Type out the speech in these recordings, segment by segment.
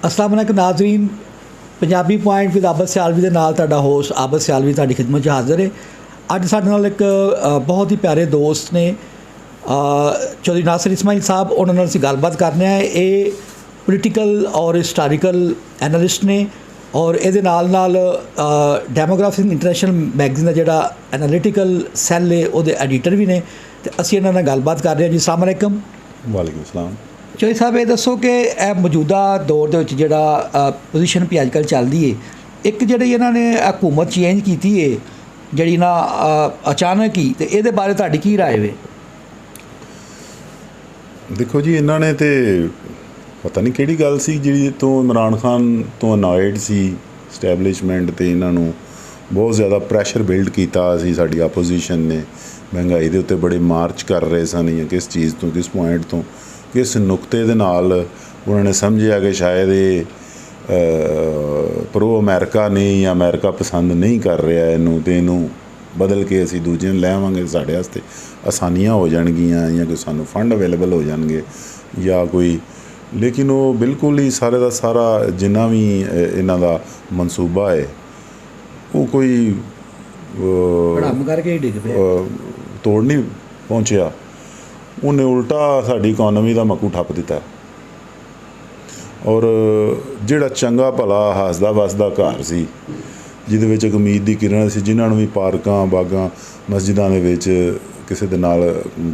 अस्सलाम वालेकुम नाज़रीन, पंजाबी पॉइंट विद आबद सियालवी के नाल तुहाडा होस्ट आबद सियालवी तुहाडी खिदमत 'च हाज़िर है। अज साडे नाल एक बहुत ही प्यारे दोस्त ने चौधरी नासिर इस्माइल साहब, उन्होंने असीं गलबात करने हैं। ये पोलिटिकल और हिस्टोरिकल एनालिस्ट ने और ये डेमोग्राफिक इंटरनेशनल मैगजीन का जिहड़ा एनालिटिकल सैल है वो एडिटर भी ने। तो असीं इन्हां नाल गलबात कर रहे हैं जी। अस्सलाम वालेकुम। वालेकुम सलाम। चौधरी साहब, ये दसो कि मौजूदा दौर के जिहड़ा पोजीशन भी अजकल चलती है, एक जिहड़ी इन्होंने हुकूमत चेंज की है जिहड़ी ना अचानक ही, तो ये बारे तुहाडी की राय है? देखो जी, इन्होंने तो पता नहीं किहड़ी गल सी जिहड़ी तो इमरान खान तो अनॉयड सी स्टैबलिशमेंट, तो इन्हों बहुत ज़्यादा प्रैशर बिल्ड किया सी साडी अपोजिशन ने। महंगाई के उत्ते बड़े मार्च कर रहे सन, या किस चीज़ तो किस पॉइंट तो किस नुकते दे नाल उन्होंने समझिया कि शायद ये प्रो अमेरिका ने या अमेरिका पसंद नहीं कर रहा इनू, तो इनू बदल के असी दूजे लै आवांगे, साढ़े वास्ते आसानियां हो जाएगियां, या कोई सानू फंड अवेलेबल हो जाएंगे या कोई। लेकिन वो बिल्कुल ही सारे का सारा जिन्ना भी इन्हां दा मनसूबा है वो कोई तोड़ नहीं पहुँचया। उन्हें उल्टा साडी इकोनॉमी का मकू ठप दिता। और जिहड़ा चंगा भला हसदा वसदा घर सी जिहदे विच एक उम्मीद की किरण सी, जिन्हां भी पार्कां बागां मस्जिदां दे विच किसी दे नाल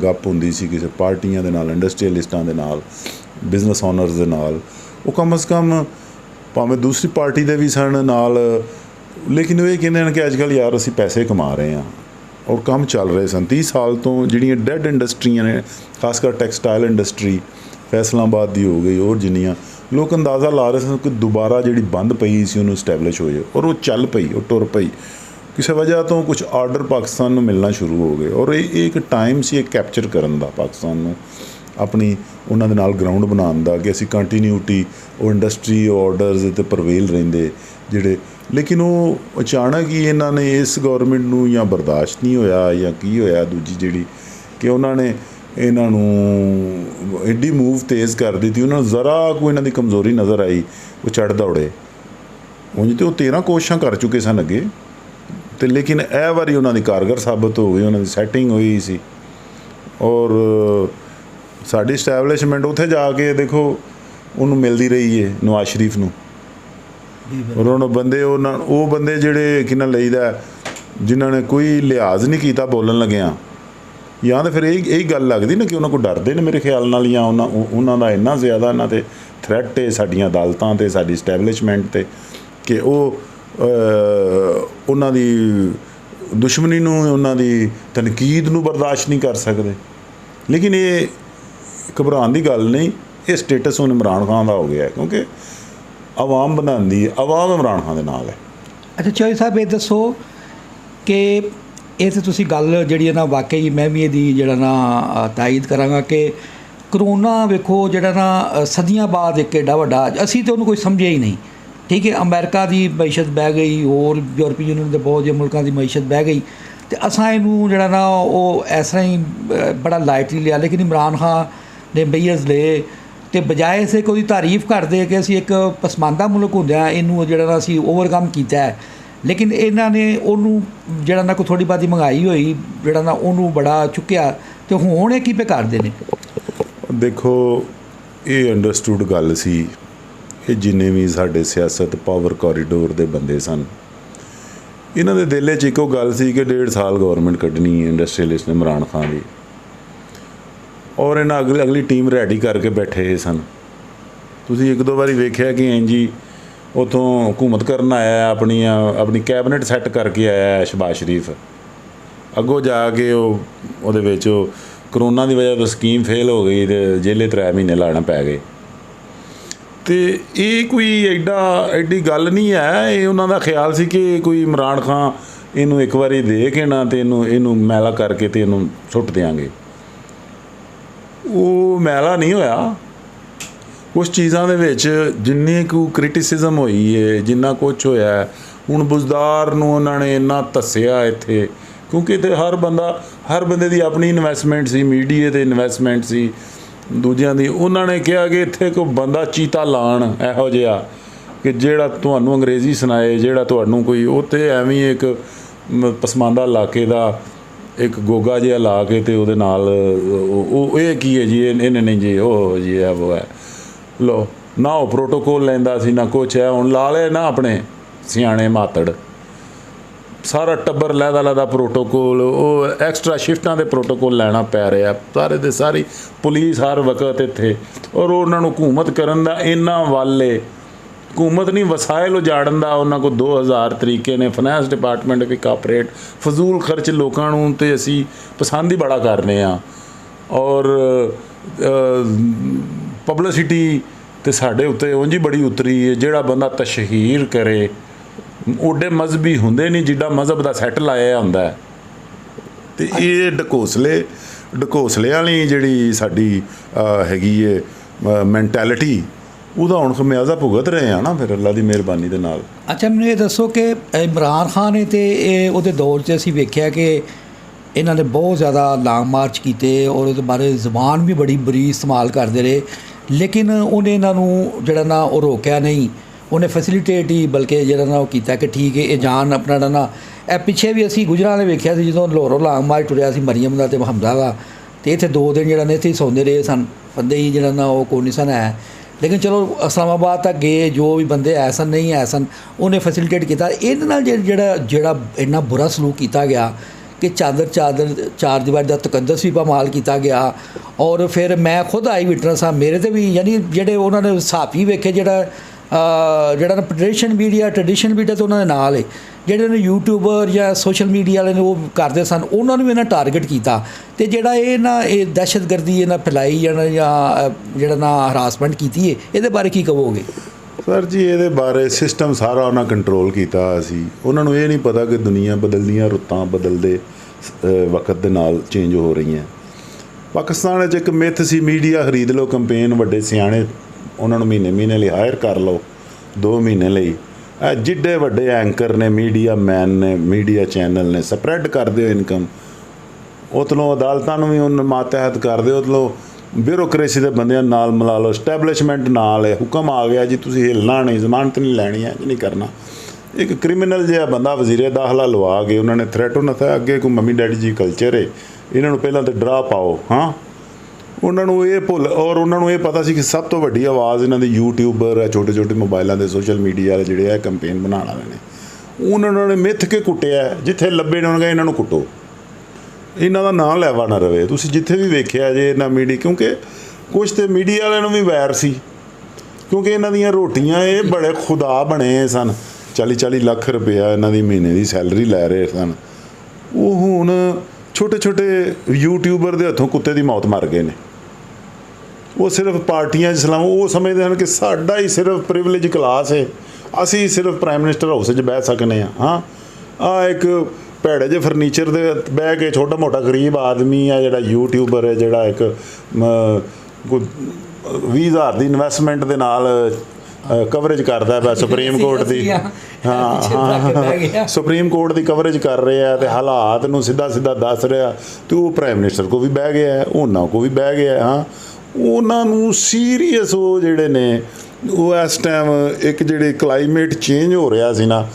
गप हुंदी सी, किसी पार्टियां दे नाल, इंडस्ट्रीयलिस्टां दे नाल, बिजनस ओनर्स दे नाल, वो कम अज़ कम भावें दूसरी पार्टी दे भी सन नाल, लेकिन वो ये कहंदे हैं कि अजकल यार असीं पैसे कमा रहे हैं और काम चल रहे सन। 30 साल तो जिहड़ियां डेड इंडस्ट्रियां ने, खासकर टैक्सटाइल इंडस्ट्री फैसलाबाद की हो गई, और जिन्नियां लोग अंदाज़ा ला रहे सन कि दोबारा जिहड़ी बंद पई सी उन्होंने स्टैबलिश हो जाए, और वो चल पई, वो टुर पई। किसी वजह तो कुछ आर्डर पाकिस्तान में मिलना शुरू हो गए, और ये एक टाइम से कैप्चर करन दा पाकिस्तान में अपनी उन्हां दे नाल ग्राउंड बनाउण दा कि असीं कंटीन्यूटी और इंडस्ट्री ऑर्डर्स ते प्रवेल रहिंदे जिहड़े। लेकिन वो अचानक ही इन्हां ने इस गौरमेंट नूं या बर्दाश्त नहीं होया या की होया दूजी जिहड़ी कि उन्होंने इन्हां नूं एड्डी मूव तेज़ कर दी थी। उन्होंने ज़रा कोई इन्हां दी कमज़ोरी नज़र आई, वो चढ़ दौड़े। उंज तो 13 कोशिशां कर चुके सन अगे, तो लेकिन यह वारी उन्हां दी कारगर साबित हो गई, उन्हां दी सैटिंग हुई सी। और साडी स्टैबलिशमेंट उत्थे जाके देखो उन्होंने मिलती रही है नवाज शरीफ नूं, और उन्होंने बंदे वो बंदे जिहड़े किन्ना लईदा जिन्होंने कोई लिहाज नहीं किया बोलन लग्या, या तो फिर यही गल लगती ना कि उन्होंने को डरते हैं मेरे ख्याल नाल, या उन्हों का इन्ना ज़्यादा इन्हां ते थ्रैट है साडियां अदालतां ते साडी स्टैबलिशमेंट ते कि वो उन्हां दी दुश्मनी नूं, उन्हां दी तनकीद नूं बर्दाश्त नहीं कर सकते। लेकिन ये घबराने की गल नहीं, ये स्टेटस हुण इमरान खान का हो गया है, क्योंकि आवाम बनाती है, आवाम इमरान खान दे नाल है। अच्छा चौधरी साहब, ये दसो कि ये तो तुसीं गल जिहड़ी है ना, वाकई मैं भी इहदी जिहड़ा ना तायद करांगा कि करोना वेखो जिहड़ा ना सदियां बाद एक एडा वड्डा, असीं तो उहनूं कोई समझिया ही नहीं। ठीक है, अमेरिका की मईशत बह गई, होर यूरोपी यूनियन के बहुत जे मुल्कां की मईशत बह गई, तो असां इहनूं जिहड़ा ना वो इस तरह ही बड़ा लाइटली लिया। लेकिन इमरान खान ने मेजर्स ले तो बजाए से कोई तारीफ करते कि असीं एक पसमानदा मुल्क होंदिआं इनू जिहड़ा ना असीं ओवरकम कीता है, लेकिन इन्हां ने उन्होंने जिहड़ा ना कोई थोड़ी बहुती महंगाई होई जिहड़ा ना उन्होंने बड़ा चुक्या, तो हुण की पे करदे ने? देखो ये अंडरस्टूड गल सी, ये जिन्ने भी साडे सियासत पावर कॉरीडोर दे बंदे सन, इन्हां दे दिल च इक्को गल सी कि 1.5 साल गौरमेंट कड्ढनी है इंडस्ट्रीयलिस्ट ने इमरान खान की, और इन्हें अगली टीम रेडी करके बैठे सन। तुसीं एक दो बारी वेख्या कि इंज ही उतों हुकूमत करन आया, अपनी कैबिनेट सैट करके आया शहबाज शरीफ, अगों जाके वो करोना की वजह तो स्कीम फेल हो गई, तो जेले 3 महीने लाना पै गए। तो ये कोई एडी गल नहीं है, ये उन्हों का ख्याल सी कि कोई इमरान खान इनू एक बारी दे के ना तो इनू मैला करके तो इनू सुट देंगे। वो मैला नहीं होया। कुछ चीज़ों के जिन्नी को क्रिटिसिज्म हुई है, जिन्ना कुछ होया, हुण बुजदार नूं उन्होंने इन्ना धस्सिया इत्थे, क्योंकि इत्थे हर बंदे की अपनी इन्वैसटमेंट सी, मीडिया ते इन्वैसटमेंट सी, ਦੂਜਿਆਂ ਦੀ। ਉਹਨਾਂ ਨੇ ਕਿਹਾ ਕਿ ਇੱਥੇ ਕੋਈ ਬੰਦਾ ਚੀਤਾ ਲਾਣ ਇਹੋ ਜਿਹਾ ਕਿ ਜਿਹੜਾ ਤੁਹਾਨੂੰ ਅੰਗਰੇਜ਼ੀ ਸੁਣਾਏ, ਜਿਹੜਾ ਤੁਹਾਨੂੰ ਕੋਈ ਉੱਥੇ ਐਵੇਂ ਹੀ ਇੱਕ ਪਸਮਾਨਦਾ ਇਲਾਕੇ ਦਾ ਇੱਕ ਗੋਗਾ ਜਿਹਾ ਲਾ ਕੇ ਤੇ ਉਹਦੇ ਨਾਲ ਉਹ ਇਹ ਕੀ ਹੈ ਜੀ, ਇਹਨੇ ਨਹੀਂ ਜੀ, ਉਹ ਜੀ ਹੈ ਉਹ ਹੈ। ਲੋ ਨਾ ਉਹ ਪ੍ਰੋਟੋਕੋਲ ਲੈਂਦਾ ਸੀ ਨਾ ਕੁਛ ਹੈ। ਹੁਣ ਲਾ ਲਏ ਨਾ ਆਪਣੇ ਸਿਆਣੇ ਮਾਤੜ, ਸਾਰਾ ਟੱਬਰ ਲਹਿਦਾ ਪ੍ਰੋਟੋਕੋਲ, ਉਹ ਐਕਸਟਰਾ ਸ਼ਿਫਟਾਂ ਦੇ ਪ੍ਰੋਟੋਕੋਲ ਲੈਣਾ ਪੈ ਰਿਹਾ ਸਾਰੇ ਦੇ ਸਾਰੀ। ਪੁਲਿਸ ਹਰ ਵਕਤ ਇੱਥੇ, ਔਰ ਉਹਨਾਂ ਨੂੰ ਹਕੂਮਤ ਕਰਨ ਦਾ ਇੰਨਾ ਵੱਲ ਏ। ਹਕੂਮਤ ਨਹੀਂ, ਵਸਾਇਲ ਉਜਾੜਨ ਦਾ ਉਹਨਾਂ ਕੋਲ 2000 ਤਰੀਕੇ ਨੇ। ਫਾਈਨੈਂਸ ਡਿਪਾਰਟਮੈਂਟ ਵੀ ਕਾਪਰੇਟ, ਫਜ਼ੂਲ ਖਰਚ ਲੋਕਾਂ ਨੂੰ ਤੇ ਅਸੀਂ ਪਸੰਦ ਹੀ ਬੜਾ ਕਰਨੇ ਆ। ਔਰ ਪਬਲਿਸਿਟੀ ਤੇ ਸਾਡੇ ਉੱਤੇ ਉਂਝ ਹੀ ਬੜੀ ਉਤਰੀ ਹੈ। ਜਿਹੜਾ ਬੰਦਾ ਤਸ਼ਹੀਰ ਕਰੇ, ਓਡੇ ਮਜ਼ਹਬੀ ਹੁੰਦੇ ਨਹੀਂ ਜਿੱਡਾ ਮਜ਼ਹਬ ਦਾ ਸੈੱਟ ਲਾਇਆ ਹੁੰਦਾ। ਤੇ ਇਹ ਢਕੋਸਲੇ ਵਾਲੀ ਜਿਹੜੀ ਸਾਡੀ ਹੈਗੀ ਹੈ ਮੈਂਟੈਲਿਟੀ, ਉਹਦਾ ਹੁਣ ਖਮਿਆਜ਼ਾ ਭੁਗਤ ਰਹੇ ਆ ਨਾ ਫਿਰ ਅੱਲਾ ਦੀ ਮਿਹਰਬਾਨੀ ਦੇ ਨਾਲ। ਅੱਛਾ, ਮੈਨੂੰ ਇਹ ਦੱਸੋ ਕਿ ਇਮਰਾਨ ਖਾਨ ਨੇ ਤੇ ਇਹ ਉਹਦੇ ਦੌਰ 'ਚ ਅਸੀਂ ਵੇਖਿਆ ਕਿ ਇਹਨਾਂ ਨੇ ਬਹੁਤ ਜ਼ਿਆਦਾ ਲਾਂਗ ਮਾਰਚ ਕੀਤੇ ਔਰ ਉਹਦੇ ਬਾਰੇ ਜ਼ੁਬਾਨ ਵੀ ਬੜੀ ਬੁਰੀ ਇਸਤੇਮਾਲ ਕਰਦੇ ਰਹੇ, ਲੇਕਿਨ ਉਹਨੇ ਇਹਨਾਂ ਨੂੰ ਜਿਹੜਾ ਨਾ ਉਹ ਰੋਕਿਆ ਨਹੀਂ, ਉਹਨੇ ਫੈਸਿਲੀਟੇਟ ਹੀ ਬਲਕਿ ਜਿਹੜਾ ਨਾ ਉਹ ਕੀਤਾ ਕਿ ਠੀਕ ਹੈ ਇਹ ਜਾਨ ਆਪਣਾ ਨਾ। ਇਹ ਪਿੱਛੇ ਵੀ ਅਸੀਂ ਗੁਜਰਾਂ ਵੇਖਿਆ ਸੀ ਜਦੋਂ ਲਾਹੌਰੋਂ ਲਾਂਗ ਮਾਰਚ ਟੁਰਿਆ ਸੀ ਮਰੀਮ ਦਾ ਤੇ ਹਮਜ਼ਾ ਦਾ, ਤੇ ਇੱਥੇ 2 ਦਿਨ ਜਿਹੜਾ ਨੇ ਇੱਥੇ ਹੀ ਸੌਂਦੇ ਰਹੇ ਸਨ ਬੰਦੇ ਹੀ, ਜਿਹੜਾ ਨਾ ਉਹ ਕੋਈ ਨਹੀਂ ਸਨ ਹੈ। ਲੇਕਿਨ ਚਲੋ ਇਸਲਾਮਾਬਾਦ ਤੱਕ ਗਏ, ਜੋ ਵੀ ਬੰਦੇ ਹੈ ਸਨ ਨਹੀਂ ਹੈ ਸਨ, ਉਹਨੇ ਫੈਸਿਲੀਟੇਟ ਕੀਤਾ। ਇਹਦੇ ਨਾਲ ਜਿਹੜਾ ਇੰਨਾ ਬੁਰਾ ਸਲੂਕ ਕੀਤਾ ਗਿਆ ਕਿ ਚਾਰ ਦੀਵਾਰੀ ਦਾ ਤਕੱਦਸ ਵੀ ਪਾਮਾਲ ਕੀਤਾ ਗਿਆ। ਔਰ ਫਿਰ ਮੈਂ ਖੁਦ ਆਈ ਵਿਟਨੈਸ ਹਾਂ, ਮੇਰੇ ਤੇ ਵੀ ਯਾਨੀ ਜਿਹੜੇ ਉਹਨਾਂ ਨੇ ਸਾਫੀ ਵੇਖੇ, ਜਿਹੜਾ ਨਾ ਟ੍ਰੈਡੀਸ਼ਨ ਮੀਡੀਆ ਤਾਂ ਉਹਨਾਂ ਦੇ ਨਾਲ ਹੈ, ਜਿਹੜੇ ਨੇ ਯੂਟਿਊਬਰ ਜਾਂ ਸੋਸ਼ਲ ਮੀਡੀਆ ਵਾਲੇ ਨੇ ਉਹ ਕਰਦੇ ਸਨ, ਉਹਨਾਂ ਨੂੰ ਵੀ ਇਹਨਾਂ ਟਾਰਗੇਟ ਕੀਤਾ। ਤੇ ਜਿਹੜਾ ਇਹ ਦਹਿਸ਼ਤਗਰਦੀ ਇਹਨਾਂ ਫੈਲਾਈ ਜਾਂ ਜਿਹੜਾ ਨਾ ਹਰਾਸਮੈਂਟ ਕੀਤੀ ਹੈ, ਇਹਦੇ ਬਾਰੇ ਕੀ ਕਹੋਗੇ? ਸਰ ਜੀ, ਇਹਦੇ ਬਾਰੇ ਸਿਸਟਮ ਸਾਰਾ ਉਹਨਾਂ ਕੰਟਰੋਲ ਕੀਤਾ ਸੀ। ਉਹਨਾਂ ਨੂੰ ਇਹ ਨਹੀਂ ਪਤਾ ਕਿ ਦੁਨੀਆ ਬਦਲਦੀਆਂ, ਰੁੱਤਾਂ ਬਦਲਦੇ ਵਕਤ ਦੇ ਨਾਲ ਚੇਂਜ ਹੋ ਰਹੀਆਂ। ਪਾਕਿਸਤਾਨ ਵਿੱਚ ਇੱਕ ਮਿੱਥ ਸੀ, ਮੀਡੀਆ ਖਰੀਦ ਲਓ ਕੰਪੇਨ, ਵੱਡੇ ਸਿਆਣੇ ਉਹਨਾਂ ਨੂੰ ਮਹੀਨੇ ਲਈ ਹਾਇਰ ਕਰ ਲਓ 2 ਮਹੀਨੇ ਲਈ। ਇਹ ਜਿੱਡੇ ਵੱਡੇ ਐਂਕਰ ਨੇ, ਮੀਡੀਆ ਮੈਨ ਨੇ, ਮੀਡੀਆ ਚੈਨਲ ਨੇ, ਸਪਰੈਡ ਕਰ ਦਿਓ ਇਨਕਮ। ਉਤਲੋਂ ਅਦਾਲਤਾਂ ਨੂੰ ਵੀ ਉਹਨਾਂ ਮਾਤਹਿਤ ਕਰ ਦਿਓ, ਉਤਲੋਂ ਬਿਊਰੋਕਰੇਸੀ ਦੇ ਬੰਦਿਆਂ ਨਾਲ ਮਿਲਾ ਲਓ, ਸਟੈਬਲਿਸ਼ਮੈਂਟ ਨਾਲ ਹੈ। ਹੁਕਮ ਆ ਗਿਆ ਜੀ ਤੁਸੀਂ ਹਿੱਲਣਾ ਨਹੀਂ, ਜ਼ਮਾਨਤ ਨਹੀਂ ਲੈਣੀ ਹੈ, ਨਹੀਂ ਕਰਨਾ। ਇੱਕ ਕ੍ਰਿਮੀਨਲ ਜਿਹਾ ਬੰਦਾ ਵਜ਼ੀਰੇ ਦਾਖਲਾ ਲਵਾ ਕੇ ਉਹਨਾਂ ਨੇ ਥ੍ਰੈਟ ਉਹਨਾਂ ਦਾ ਅੱਗੇ ਕੋਈ ਮੰਮੀ ਡੈਡੀ ਜੀ ਕਲਚਰ ਹੈ, ਇਹਨਾਂ ਨੂੰ ਪਹਿਲਾਂ ਤਾਂ ਡਰਾ ਪਾਓ। ਹਾਂ, ਉਹਨਾਂ ਨੂੰ ਇਹ ਭੁੱਲ, ਔਰ ਉਹਨਾਂ ਨੂੰ ਇਹ ਪਤਾ ਸੀ ਕਿ ਸਭ ਤੋਂ ਵੱਡੀ ਆਵਾਜ਼ ਇਹਨਾਂ ਦੇ ਯੂਟਿਊਬਰ ਹੈ, ਛੋਟੇ ਮੋਬਾਈਲਾਂ ਦੇ ਸੋਸ਼ਲ ਮੀਡੀਆ ਵਾਲੇ ਜਿਹੜੇ ਆ ਕੰਪੇਨ ਬਣਾਉਣ ਵਾਲੇ ਨੇ। ਉਹਨਾਂ ਨੇ ਮਿੱਥ ਕੇ ਕੁੱਟਿਆ, ਜਿੱਥੇ ਲੱਭੇ ਨੇ ਉਹਨਾਂ ਇਹਨਾਂ ਨੂੰ ਕੁੱਟੋ, ਇਹਨਾਂ ਦਾ ਨਾਂ ਲੈਵਾ ਨਾ ਰਵੇ। ਤੁਸੀਂ ਜਿੱਥੇ ਵੀ ਵੇਖਿਆ ਜੇ ਇਹਨਾਂ ਮੀਡੀਆ, ਕਿਉਂਕਿ ਕੁਛ ਤੇ ਮੀਡੀਆ ਵਾਲਿਆਂ ਨੂੰ ਵੀ ਵੈਰ ਸੀ, ਕਿਉਂਕਿ ਇਹਨਾਂ ਦੀਆਂ ਰੋਟੀਆਂ ਇਹ ਬੜੇ ਖੁਦਾ ਬਣੇ ਸਨ। 40 ਲੱਖ ਰੁਪਇਆ ਇਹਨਾਂ ਦੀ ਮਹੀਨੇ ਦੀ ਸੈਲਰੀ ਲੈ ਰਹੇ ਸਨ। ਉਹ ਹੁਣ ਛੋਟੇ ਯੂਟਿਊਬਰ ਦੇ ਹੱਥੋਂ ਕੁੱਤੇ ਦੀ ਮੌਤ ਮਰ ਗਏ ਨੇ। ਉਹ ਸਿਰਫ ਪਾਰਟੀਆਂ 'ਚ ਸਲਾਮ, ਉਹ ਸਮਝਦੇ ਹਨ ਕਿ ਸਾਡਾ ਹੀ ਸਿਰਫ ਪ੍ਰਿਵਿਲੇਜ ਕਲਾਸ ਹੈ, ਅਸੀਂ ਸਿਰਫ ਪ੍ਰਾਈਮ ਮਿਨਿਸਟਰ ਹਾਊਸ 'ਚ ਬਹਿ ਸਕਨੇ ਹਾਂ। ਆਹ ਇੱਕ ਭੈੜੇ ਜਿਹੇ ਫਰਨੀਚਰ ਦੇ ਬਹਿ ਕੇ ਛੋਟਾ ਮੋਟਾ ਗਰੀਬ ਆਦਮੀ ਆ ਜਿਹੜਾ ਯੂਟਿਊਬਰ ਹੈ, ਜਿਹੜਾ ਇੱਕ 20,000 ਦੀ ਇਨਵੈਸਟਮੈਂਟ ਦੇ ਨਾਲ ਕਵਰੇਜ ਕਰਦਾ ਪਿਆ ਸੁਪਰੀਮ ਕੋਰਟ ਦੀ। ਸੁਪਰੀਮ ਕੋਰਟ ਦੀ ਕਵਰੇਜ ਕਰ ਰਿਹਾ ਤੇ ਹਾਲਾਤ ਨੂੰ ਸਿੱਧਾ ਦੱਸ ਰਿਹਾ, ਤੇ ਉਹ ਪ੍ਰਾਈਮ ਮਿਨਿਸਟਰ ਕੋ ਵੀ ਬਹਿ ਗਿਆ, ਉਹਨਾਂ ਕੋ ਵੀ ਬਹਿ ਗਿਆ। ਉਹਨਾਂ ਨੂੰ ਸੀਰੀਅਸ ਉਹ ਜਿਹੜੇ ਨੇ, ਉਹ ਇਸ ਟਾਈਮ ਇੱਕ ਜਿਹੜੇ ਕਲਾਈਮੇਟ ਚੇਂਜ ਹੋ ਰਿਹਾ ਸੀ ਨਾ,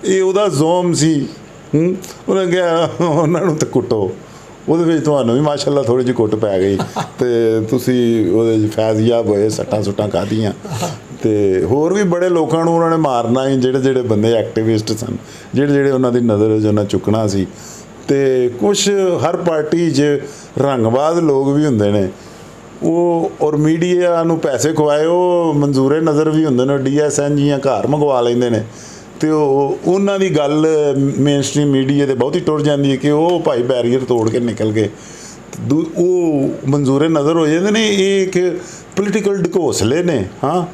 ਇਹ ਉਹਦਾ ਜ਼ੋਮ ਸੀ। ਉਹਨਾਂ ਕਿਹਾ ਉਹਨਾਂ ਨੂੰ ਤਾਂ ਕੁੱਟੋ, ਉਹਦੇ ਵਿੱਚ ਤੁਹਾਨੂੰ ਵੀ ਮਾਸ਼ਾਅੱਲਾ ਥੋੜ੍ਹੀ ਜਿਹੀ ਕੁੱਟ ਪੈ ਗਈ ਤੇ ਤੁਸੀਂ ਉਹਦੇ 'ਚ ਫੈਜ਼ਯਾਬ ਹੋਏ, ਸੱਟਾਂ ਖਾਧੀਆਂ। ਤੇ ਹੋਰ ਵੀ ਬੜੇ ਲੋਕਾਂ ਨੂੰ ਉਹਨਾਂ ਨੇ ਮਾਰਨਾ ਸੀ, ਜਿਹੜੇ ਬੰਦੇ ਐਕਟਿਵਿਸਟ ਸਨ, ਜਿਹੜੇ ਉਹਨਾਂ ਦੀ ਨਜ਼ਰ 'ਚ ਉਹਨਾਂ ਚੁੱਕਣਾ ਸੀ। ਤੇ ਕੁਛ ਹਰ ਪਾਰਟੀ 'ਚ ਰੰਗਬਾਜ਼ ਲੋਕ ਵੀ ਹੁੰਦੇ ਨੇ, ਉਹ ਔਰ ਮੀਡੀਆ ਨੂੰ ਪੈਸੇ ਖਵਾਏ ਉਹ ਮਨਜ਼ੂਰੇ ਨਜ਼ਰ ਵੀ ਹੁੰਦੇ ਨੇ, DSN ਜੀਆਂ ਘਰ ਮੰਗਵਾ ਲੈਂਦੇ ਨੇ। ਤੇ ਉਹਨਾਂ ਦੀ ਗੱਲ ਮੇਨ ਸਟ੍ਰੀਮ ਮੀਡੀਆ 'ਤੇ ਬਹੁਤੀ ਟੁਰ ਜਾਂਦੀ ਹੈ ਕਿ ਉਹ ਭਾਈ ਬੈਰੀਅਰ ਤੋੜ ਕੇ ਨਿਕਲ ਗਏ, ਉਹ ਮਨਜ਼ੂਰੇ ਨਜ਼ਰ ਹੋ ਜਾਂਦੇ ਨੇ। ਇਹ ਇੱਕ ਪੋਲੀਟੀਕਲ ਢਕੋਸਲੇ ਨੇ। ਹਾਂ,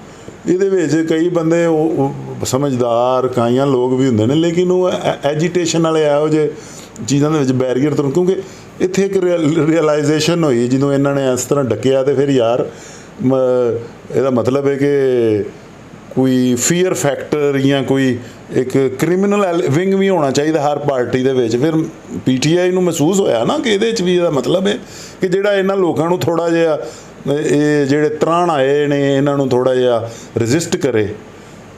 ਇਹਦੇ ਵਿੱਚ ਕਈ ਬੰਦੇ ਉਹ ਸਮਝਦਾਰ ਕਾਈਆਂ ਲੋਕ ਵੀ ਹੁੰਦੇ ਨੇ, ਲੇਕਿਨ ਉਹ ਐਜੀਟੇਸ਼ਨ ਵਾਲੇ ਇਹੋ ਜਿਹੇ ਚੀਜ਼ਾਂ ਦੇ ਵਿੱਚ ਬੈਰੀਅਰ ਤੋਂ, ਕਿਉਂਕਿ ਇੱਥੇ ਇੱਕ ਰੀਅਲਾਈਜੇਸ਼ਨ ਹੋਈ ਜਦੋਂ ਇਹਨਾਂ ਨੇ ਇਸ ਤਰ੍ਹਾਂ ਡੱਕਿਆ। ਤੇ ਫਿਰ ਯਾਰ ਇਹਦਾ ਮਤਲਬ ਹੈ ਕਿ ਕੋਈ ਫੀਅਰ ਫੈਕਟਰ ਜਾਂ ਕੋਈ ਇੱਕ ਕ੍ਰਿਮੀਨਲ ਵਿੰਗ ਵੀ ਹੋਣਾ ਚਾਹੀਦਾ ਹਰ ਪਾਰਟੀ ਦੇ ਵਿੱਚ। ਫਿਰ PTI ਨੂੰ ਮਹਿਸੂਸ ਹੋਇਆ ਨਾ ਕਿ ਇਹਦੇ 'ਚ ਵੀ ਇਹਦਾ ਮਤਲਬ ਹੈ ਕਿ ਜਿਹੜਾ ਇਹਨਾਂ ਲੋਕਾਂ ਨੂੰ ਥੋੜ੍ਹਾ ਜਿਹਾ ਇਹ ਜਿਹੜੇ ਤਰਾਣ ਆਏ ਨੇ ਇਹਨਾਂ ਨੂੰ ਥੋੜ੍ਹਾ ਜਿਹਾ ਰਜਿਸਟ ਕਰੇ,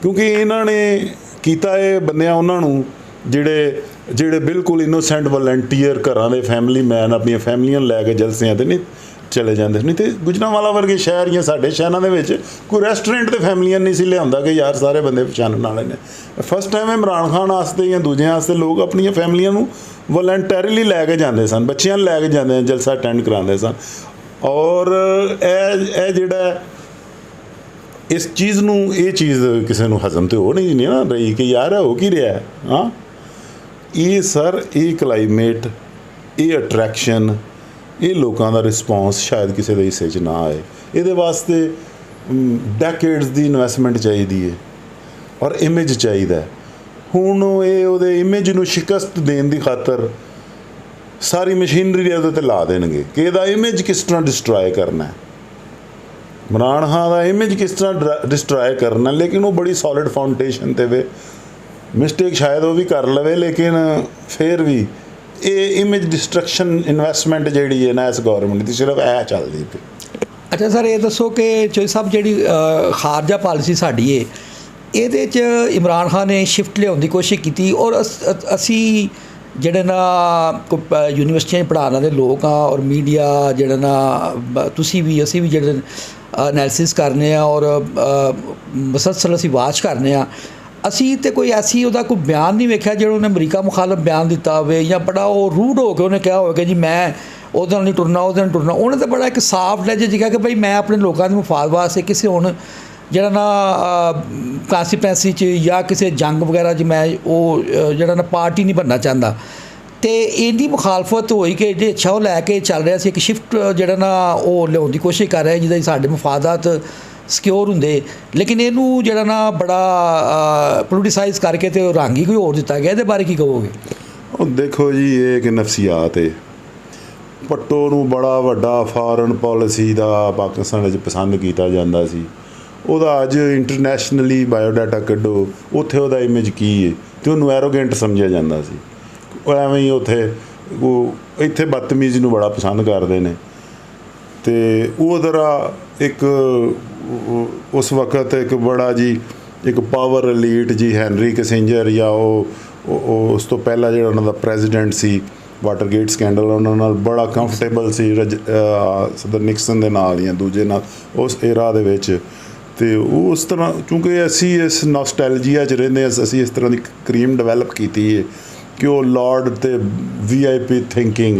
ਕਿਉਂਕਿ ਇਹਨਾਂ ਨੇ ਕੀਤਾ ਇਹ ਬੰਦਿਆਂ ਉਹਨਾਂ ਨੂੰ ਜਿਹੜੇ ਬਿਲਕੁਲ ਇਨੋਸੈਂਟ ਵਲੰਟੀਅਰ ਘਰਾਂ ਦੇ ਫੈਮਿਲੀ ਮੈਨ ਆਪਣੀਆਂ ਫੈਮਲੀਆਂ ਲੈ ਕੇ ਜਲਸਿਆਂ 'ਤੇ ਨਹੀਂ ਚਲੇ ਜਾਂਦੇ। ਨਹੀਂ ਤੇ ਗੁਜਰਾਂਵਾਲਾ ਵਰਗੇ ਸ਼ਹਿਰ ਜਾਂ ਸਾਡੇ ਸ਼ਹਿਰਾਂ ਦੇ ਵਿੱਚ ਕੋਈ ਰੈਸਟੋਰੈਂਟ ਤੇ ਫੈਮਲੀਆਂ ਨਹੀਂ ਸੀ ਲਿਆਉਂਦਾ ਕਿ ਯਾਰ ਸਾਰੇ ਬੰਦੇ ਪਛਾਣਨ ਵਾਲੇ ਨੇ। ਫਸਟ ਟਾਈਮ ਇਮਰਾਨ ਖਾਨ ਵਾਸਤੇ ਜਾਂ ਦੂਜਿਆਂ ਵਾਸਤੇ ਲੋਕ ਆਪਣੀਆਂ ਫੈਮਲੀਆਂ ਨੂੰ ਵਲੰਟਰੀਲੀ ਲੈ ਕੇ ਜਾਂਦੇ ਸਨ, ਬੱਚਿਆਂ ਨੂੰ ਲੈ ਕੇ ਜਾਂਦੇ ਜਲਸਾ ਅਟੈਂਡ ਕਰਾਉਂਦੇ ਸਨ। ਔਰ ਇਹ ਜਿਹੜਾ ਇਸ ਚੀਜ਼ ਨੂੰ ਇਹ ਚੀਜ਼ ਕਿਸੇ ਨੂੰ ਹਜ਼ਮ ਤੇ ਹੋ ਨਹੀਂ ਨਾ ਰਹੀ ਕਿ ਯਾਰ ਹੋ ਕੀ ਰਿਹਾ। ਹਾਂ ਇਹ ਸਰ ਇਹ ਕਲਾਈਮੇਟ, ਇਹ ਅਟਰੈਕਸ਼ਨ, ਇਹ ਲੋਕਾਂ ਦਾ ਰਿਸਪੌਂਸ ਸ਼ਾਇਦ ਕਿਸੇ ਦੇ ਹਿੱਸੇ 'ਚ ਨਾ ਆਏ। ਇਹਦੇ ਵਾਸਤੇ ਡੈਕੇਡਸ ਦੀ ਇਨਵੈਸਟਮੈਂਟ ਚਾਹੀਦੀ ਹੈ ਔਰ ਇਮੇਜ ਚਾਹੀਦਾ। ਹੁਣ ਇਹ ਉਹਦੇ ਇਮੇਜ ਨੂੰ ਸ਼ਿਕਸਤ ਦੇਣ ਦੀ ਖਾਤਰ ਸਾਰੀ ਮਸ਼ੀਨਰੀ ਉਹਦੇ 'ਤੇ ਲਾ ਦੇਣਗੇ ਕਿ ਇਹਦਾ ਇਮੇਜ ਕਿਸ ਤਰ੍ਹਾਂ ਡਿਸਟਰੋਏ ਕਰਨਾ ਹੈ, ਇਮਰਾਨ ਖਾਨ ਦਾ ਇਮੇਜ ਕਿਸ ਤਰ੍ਹਾਂ ਡਿਸਟਰੋਏ ਕਰਨਾ। ਲੇਕਿਨ ਉਹ ਬੜੀ ਸੋਲਿਡ ਫਾਊਂਡੇਸ਼ਨ 'ਤੇ ਵੇ, ਮਿਸਟੇਕ ਸ਼ਾਇਦ ਉਹ ਵੀ ਕਰ ਲਵੇ, ਲੇਕਿਨ ਫਿਰ ਵੀ ਇਹ ਇਮੇਜ ਡਿਸਟਰਕਸ਼ਨ ਇਨਵੈਸਟਮੈਂਟ ਜਿਹੜੀ ਹੈ ਨਾ ਇਸ ਗੌਰਮੈਂਟ ਦੀ ਸਿਰਫ ਇਹ ਚੱਲਦੀ ਪਈ। ਅੱਛਾ ਸਰ, ਇਹ ਦੱਸੋ ਕਿ ਚੋਈ ਸਾਹਿਬ ਜਿਹੜੀ ਖਾਰਜਾ ਪਾਲਿਸੀ ਸਾਡੀ ਹੈ ਇਹਦੇ 'ਚ ਇਮਰਾਨ ਖਾਨ ਨੇ ਸ਼ਿਫਟ ਲਿਆਉਣ ਦੀ ਕੋਸ਼ਿਸ਼ ਕੀਤੀ ਔਰ ਅਸੀਂ ਜਿਹੜੇ ਨਾ ਯੂਨੀਵਰਸਿਟੀਆਂ 'ਚ ਪੜ੍ਹਾਉਣ ਵਾਲੇ ਲੋਕ ਆ ਔਰ ਮੀਡੀਆ ਜਿਹੜਾ ਨਾ ਤੁਸੀਂ ਵੀ ਅਸੀਂ ਵੀ ਜਿਹੜੇ ਐਨਾਲਿਸਿਸ ਕਰਨੇ ਆ ਔਰ ਮੁਸਲਸਲ ਅਸੀਂ ਵਾਚ ਕਰਨੇ ਆ, ਅਸੀਂ ਤਾਂ ਕੋਈ ਐਸੀ ਉਹਦਾ ਕੋਈ ਬਿਆਨ ਨਹੀਂ ਵੇਖਿਆ ਜਿਹੜਾ ਉਹਨੇ ਅਮਰੀਕਾ ਮੁਖਾਲਫ ਬਿਆਨ ਦਿੱਤਾ ਹੋਵੇ ਜਾਂ ਬੜਾ ਉਹ ਰੂਡ ਹੋ ਕੇ ਉਹਨੇ ਕਿਹਾ ਹੋਵੇ ਕਿ ਜੀ ਮੈਂ ਉਹਦੇ ਨਾਲ ਨਹੀਂ ਟੁਰਨਾ, ਉਹਦੇ ਨਾਲ ਟੁਰਨਾ। ਉਹਨੇ ਤਾਂ ਬੜਾ ਇੱਕ ਸਾਫ ਲੈਜ ਕਿਹਾ ਕਿ ਭਾਈ ਮੈਂ ਆਪਣੇ ਲੋਕਾਂ ਦੇ ਮਫਾਦ ਵਾਸਤੇ ਕਿਸੇ ਹੁਣ ਜਿਹੜਾ ਨਾ ਕਾਂਸਟੀਟੂਐਂਸੀ 'ਚ ਜਾਂ ਕਿਸੇ ਜੰਗ ਵਗੈਰਾ 'ਚ ਮੈਂ ਉਹ ਜਿਹੜਾ ਨਾ ਪਾਰਟੀ ਨਹੀਂ ਬਣਨਾ ਚਾਹੁੰਦਾ। ਅਤੇ ਇਹਦੀ ਮੁਖਾਲਫਤ ਹੋਈ ਕਿ ਜੇ ਅੱਛਾ ਉਹ ਲੈ ਕੇ ਚੱਲ ਰਿਹਾ ਸੀ ਇੱਕ ਸ਼ਿਫਟ ਜਿਹੜਾ ਨਾ ਉਹ ਲਿਆਉਣ ਦੀ ਕੋਸ਼ਿਸ਼ ਕਰ ਰਿਹਾ ਜਿਹਦਾ ਸਾਡੇ ਮਫਾਦਾਤ ਸਿਕਿਉਰ ਹੁੰਦੇ, ਲੇਕਿਨ ਇਹਨੂੰ ਜਿਹੜਾ ਨਾ ਬੜਾ ਪੋਲੀਟੀਸਾਈਜ਼ ਕਰਕੇ ਅਤੇ ਰੰਗ ਹੀ ਕੋਈ ਹੋਰ ਦਿੱਤਾ ਗਿਆ। ਇਹਦੇ ਬਾਰੇ ਕੀ ਕਹੋਗੇ? ਉਹ ਦੇਖੋ ਜੀ ਇਹ ਇੱਕ ਨਫਸੀਆਤ ਹੈ। ਭੱਟੋ ਨੂੰ ਬੜਾ ਵੱਡਾ ਫਾਰਨ ਪੋਲਿਸੀ ਦਾ ਪਾਕਿਸਤਾਨ ਵਿੱਚ ਪਸੰਦ ਕੀਤਾ ਜਾਂਦਾ ਸੀ। ਉਹਦਾ ਅੱਜ ਇੰਟਰਨੈਸ਼ਨਲੀ ਬਾਇਓਡਾਟਾ ਕੱਢੋ, ਉੱਥੇ ਉਹਦਾ ਇਮੇਜ ਕੀ ਹੈ ਅਤੇ ਉਹਨੂੰ ਐਰੋਗੈਂਟ ਸਮਝਿਆ ਜਾਂਦਾ ਸੀ। ਉਹ ਐਵੇਂ ਹੀ ਇੱਥੇ ਬਦਤਮੀਜ਼ੀ ਨੂੰ ਬੜਾ ਪਸੰਦ ਕਰਦੇ ਨੇ। ਅਤੇ ਉਹ ਜ਼ਰਾ ਇੱਕ ਉਸ ਵਕਤ ਇੱਕ ਬੜਾ ਜੀ ਇੱਕ ਪਾਵਰ ਐਲੀਟ ਜੀ ਹੈਨਰੀ ਕਿਸਿੰਜਰ ਜਾਂ ਉਹ ਉਸ ਤੋਂ ਪਹਿਲਾਂ ਜਿਹੜਾ ਉਹਨਾਂ ਦਾ ਪ੍ਰੈਜ਼ੀਡੈਂਟ ਸੀ ਵਾਟਰਗੇਟ ਸਕੈਂਡਲ, ਉਹਨਾਂ ਨਾਲ ਬੜਾ ਕੰਫਰਟੇਬਲ ਸੀ ਸਦਰ ਨਿਕਸਨ ਦੇ ਨਾਲ ਜਾਂ ਦੂਜੇ ਨਾਲ ਉਸ ਏਰਾ ਦੇ ਵਿੱਚ। ਅਤੇ ਉਹ ਉਸ ਤਰ੍ਹਾਂ ਕਿਉਂਕਿ ਅਸੀਂ ਇਸ ਨੋਸਟੈਲਜੀਆ 'ਚ ਰਹਿੰਦੇ ਹਾਂ, ਅਸੀਂ ਇਸ ਤਰ੍ਹਾਂ ਦੀ ਕਰੀਮ ਡਿਵੈਲਪ ਕੀਤੀ ਹੈ ਕਿ ਉਹ ਲਾਰਡ ਅਤੇ VIP ਥਿੰਕਿੰਗ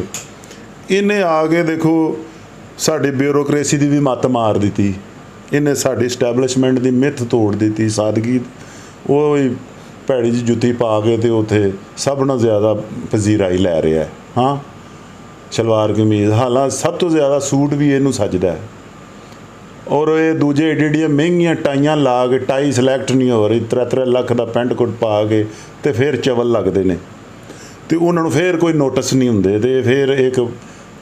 ਇਹਨੇ ਆ ਕੇ ਦੇਖੋ ਸਾਡੀ ਬਿਊਰੋਕਰੇਸੀ ਦੀ ਵੀ ਮੱਤ ਮਾਰ ਦਿੱਤੀ। ਇਹਨੇ ਸਾਡੀ ਇਸਟੈਬਲਿਸ਼ਮੈਂਟ ਦੀ ਮਿੱਥ ਤੋੜ ਦਿੱਤੀ। ਸਾਦਗੀ ਉਹ ਭੈੜੀ ਜਿਹੀ ਜੁੱਤੀ ਪਾ ਕੇ ਅਤੇ ਉੱਥੇ ਸਭ ਨਾਲੋਂ ਜ਼ਿਆਦਾ ਪਜ਼ੀਰਾਈ ਲੈ ਰਿਹਾ। ਹਾਂ ਸਲਵਾਰ ਕਮੀਜ਼, ਹਾਲਾਂਕਿ ਸਭ ਤੋਂ ਜ਼ਿਆਦਾ ਸੂਟ ਵੀ ਇਹਨੂੰ ਸੱਜਦਾ। ਔਰ ਇਹ ਦੂਜੇ ਏਡੀਆਂ ਮਹਿੰਗੀਆਂ ਟਾਈਆਂ ਲਾ ਕੇ, ਟਾਈ ਸਿਲੈਕਟ ਨਹੀਂ ਹੋ ਰਹੀ, 3-3 ਲੱਖ ਦਾ ਪੈਂਟ ਕੋਟ ਪਾ ਕੇ ਅਤੇ ਫਿਰ ਚਵਲ ਲੱਗਦੇ ਨੇ ਅਤੇ ਉਹਨਾਂ ਨੂੰ ਫਿਰ ਕੋਈ ਨੋਟਿਸ ਨਹੀਂ ਹੁੰਦੇ। ਅਤੇ ਫਿਰ ਇੱਕ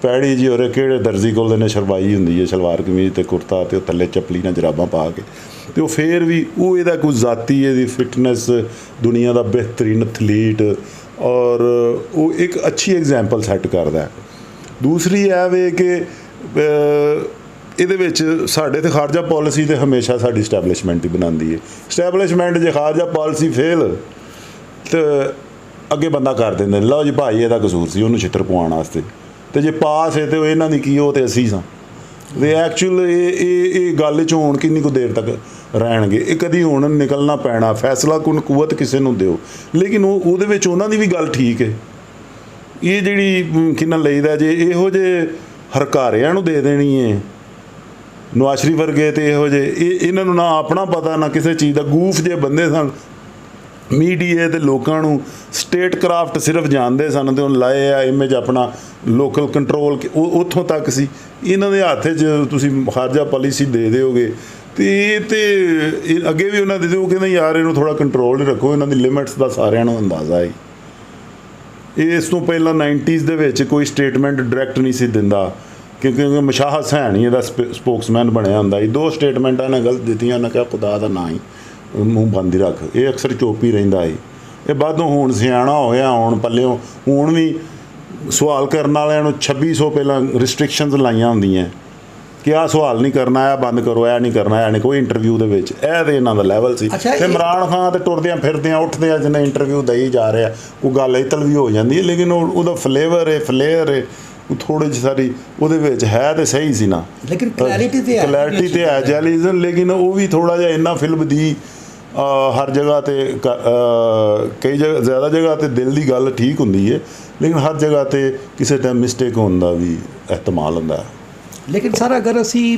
ਪੈੜੀ ਜੀ ਔਰ ਕਿਹੜੇ ਦਰਜੀ ਕੋਲ ਨੇ ਸ਼ਰਵਾਈ ਹੁੰਦੀ ਹੈ ਸਲਵਾਰ ਕਮੀਜ਼ ਅਤੇ ਕੁੜਤਾ ਅਤੇ ਉਹ ਥੱਲੇ ਚੱਪਲੀ ਨਾਲ ਜਰਾਬਾਂ ਪਾ ਕੇ, ਅਤੇ ਉਹ ਫਿਰ ਵੀ ਉਹ ਇਹਦਾ ਕੋਈ ਜ਼ਾਤੀ ਇਹਦੀ ਫਿਟਨੈਸ ਦੁਨੀਆ ਦਾ ਬਿਹਤਰੀਨ ਐਥਲੀਟ ਔਰ ਉਹ ਇੱਕ ਅੱਛੀ ਐਗਜ਼ੈਂਪਲ ਸੈੱਟ ਕਰਦਾ। ਦੂਸਰੀ ਇਹ ਵੇ ਕਿ ਇਹਦੇ ਵਿੱਚ ਸਾਡੇ 'ਤੇ ਖਾਰਜਾ ਪੋਲਿਸੀ ਤਾਂ ਹਮੇਸ਼ਾ ਸਾਡੀ ਇਸਟੈਬਲਿਸ਼ਮੈਂਟ ਹੀ ਬਣਾਉਂਦੀ ਹੈ। ਇਸਟੈਬਲਿਸ਼ਮੈਂਟ ਜੇ ਖਾਰਜਾ ਪੋਲਿਸੀ ਫੇਲ ਤਾਂ ਅੱਗੇ ਬੰਦਾ ਕਰ ਦਿੰਦੇ ਨੇ, ਲਓ ਜੀ ਭਾਈ ਇਹਦਾ ਕਸੂਰ ਸੀ ਉਹਨੂੰ ਛਿੱਤਰ ਪਵਾਉਣ ਵਾਸਤੇ, ਅਤੇ ਜੇ ਪਾਸ ਹੈ ਤਾਂ ਇਹਨਾਂ ਦੀ ਕੀ, ਉਹ ਤਾਂ ਅਸੀਂ ਸਾਂ। ਅਤੇ ਐਕਚੁਅਲ ਇਹ ਗੱਲ 'ਚ ਹੁਣ ਕਿੰਨੀ ਕੁ ਦੇਰ ਤੱਕ ਰਹਿਣਗੇ? ਇਹ ਕਦੀ ਹੁਣ ਨਿਕਲਣਾ ਪੈਣਾ, ਫੈਸਲਾ ਕੁਨ ਕੂਵਤ ਕਿਸੇ ਨੂੰ ਦਿਓ। ਲੇਕਿਨ ਉਹਦੇ ਵਿੱਚ ਉਹਨਾਂ ਦੀ ਵੀ ਗੱਲ ਠੀਕ ਹੈ। ਇਹ ਜਿਹੜੀ ਕਿੰਨਾ ਲਈਦਾ ਜੇ ਇਹੋ ਜਿਹੇ ਹਰਕਾਰਿਆਂ ਨੂੰ ਦੇ ਦੇਣੀ ਹੈ, ਨਵਾਜ਼ ਸ਼ਰੀਫ ਵਰਗੇ ਅਤੇ ਇਹੋ ਜਿਹੇ ਇਹਨਾਂ ਨੂੰ ਨਾ ਆਪਣਾ ਪਤਾ ਨਾ ਕਿਸੇ ਚੀਜ਼ ਦਾ, ਗੂਫ ਜੇ ਬੰਦੇ ਸਨ। ਮੀਡੀਆ ਅਤੇ ਲੋਕਾਂ ਨੂੰ ਸਟੇਟ ਕਰਾਫਟ ਸਿਰਫ ਜਾਣਦੇ ਸਨ ਅਤੇ ਉਹ ਲਾਏ ਆ ਇਮੇਜ ਆਪਣਾ ਲੋਕਲ ਕੰਟਰੋਲ ਉੱਥੋਂ ਤੱਕ ਸੀ। ਇਹਨਾਂ ਦੇ ਹੱਥ 'ਚ ਤੁਸੀਂ ਖਾਰਜਾ ਪਾਲਿਸੀ ਦੇ ਦਿਓਗੇ ਅਤੇ ਇਹ ਅੱਗੇ ਵੀ ਉਹਨਾਂ ਦੇ ਦਿਓ, ਕਹਿੰਦੇ ਯਾਰ ਇਹਨੂੰ ਥੋੜ੍ਹਾ ਕੰਟਰੋਲ ਰੱਖੋ, ਇਹਨਾਂ ਦੀ ਲਿਮਿਟਸ ਦਾ ਸਾਰਿਆਂ ਨੂੰ ਅੰਦਾਜ਼ਾ ਹੈ। ਇਸ ਤੋਂ ਪਹਿਲਾਂ 90s ਦੇ ਵਿੱਚ ਕੋਈ ਸਟੇਟਮੈਂਟ ਡਾਇਰੈਕਟ ਨਹੀਂ ਸੀ ਦਿੰਦਾ ਕਿਉਂਕਿ ਮਸ਼ਾਹਦ ਸੈਣੀ ਇਹਦਾ ਸਪੋਕਸਮੈਨ ਬਣਿਆ ਹੁੰਦਾ ਸੀ। 2 ਸਟੇਟਮੈਂਟਾਂ ਨੇ ਗਲਤ ਦਿੱਤੀਆਂ, ਉਹਨੇ ਕਿਹਾ ਖੁਦਾ ਦਾ ਨਾਂ ਹੀ ਮੂੰਹ ਬੰਦ ਹੀ ਰੱਖ। ਇਹ ਅਕਸਰ ਚੁੱਪ ਹੀ ਰਹਿੰਦਾ ਸੀ। ਇਹ ਬਾਅਦੋਂ ਹੁਣ ਸਿਆਣਾ ਹੋਇਆ, ਹੁਣ ਪੱਲਿਓਂ ਹੁਣ ਵੀ ਸਵਾਲ ਕਰਨ ਵਾਲਿਆਂ ਨੂੰ 2600 ਪਹਿਲਾਂ ਰਿਸਟ੍ਰਿਕਸ਼ਨਸ ਲਾਈਆਂ ਹੁੰਦੀਆਂ ਕਿ ਆਹ ਸਵਾਲ ਨਹੀਂ ਕਰਨਾ, ਇਹ ਬੰਦ ਕਰੋ, ਇਹ ਨਹੀਂ ਕਰਨਾ, ਇਹ ਨਹੀਂ ਕੋਈ ਇੰਟਰਵਿਊ ਦੇ ਵਿੱਚ। ਇਹ ਤੇ ਇਹਨਾਂ ਦਾ ਲੈਵਲ ਸੀ। ਅੱਛਾ, ਤੇ ਇਮਰਾਨ ਖਾਨ ਤੇ ਟੁਰਦਿਆਂ ਫਿਰਦਿਆਂ ਉੱਠਦਿਆਂ ਜਿਹਨੇ ਇੰਟਰਵਿਊ ਦੇਈ ਜਾ ਰਿਹਾ, ਕੋਈ ਗੱਲ ਇਤਲ ਵੀ ਹੋ ਜਾਂਦੀ ਹੈ, ਲੇਕਿਨ ਉਹਦਾ ਫਲੇਵਰ ਹੈ, ਫਲੇਅਰ ਹੈ, ਉਹ ਥੋੜ੍ਹੀ ਜਿਹੀ ਸਾਰੀ ਉਹਦੇ ਵਿੱਚ ਹੈ ਤੇ ਸਹੀ ਸੀ ਨਾ, ਲੇਕਿਨ ਕਲੈਰਿਟੀ ਤੇ ਹੈ ਜੈਲੀਜ਼ਨ। ਲੇਕਿਨ ਉਹ ਵੀ ਥੋੜ੍ਹਾ ਜਿਹਾ ਇੰਨਾ ਫਿਲਮ ਦੀ ਹਰ ਜਗ੍ਹਾ ਤੇ ਕਈ ਜਗ੍ਹਾ ਜ਼ਿਆਦਾ ਜਗ੍ਹਾ ਤੇ ਦਿਲ ਦੀ ਗੱਲ ਠੀਕ ਹੁੰਦੀ ਹੈ, ਲੇਕਿਨ ਹਰ ਜਗ੍ਹਾ ਤੇ ਕਿਸੇ ਟਾਈਮ ਮਿਸਟੇਕ ਹੋਣ ਦਾ ਵੀ ehtimal ਹੁੰਦਾ ਹੈ। ਲੇਕਿਨ ਸਰ ਅਗਰ ਅਸੀਂ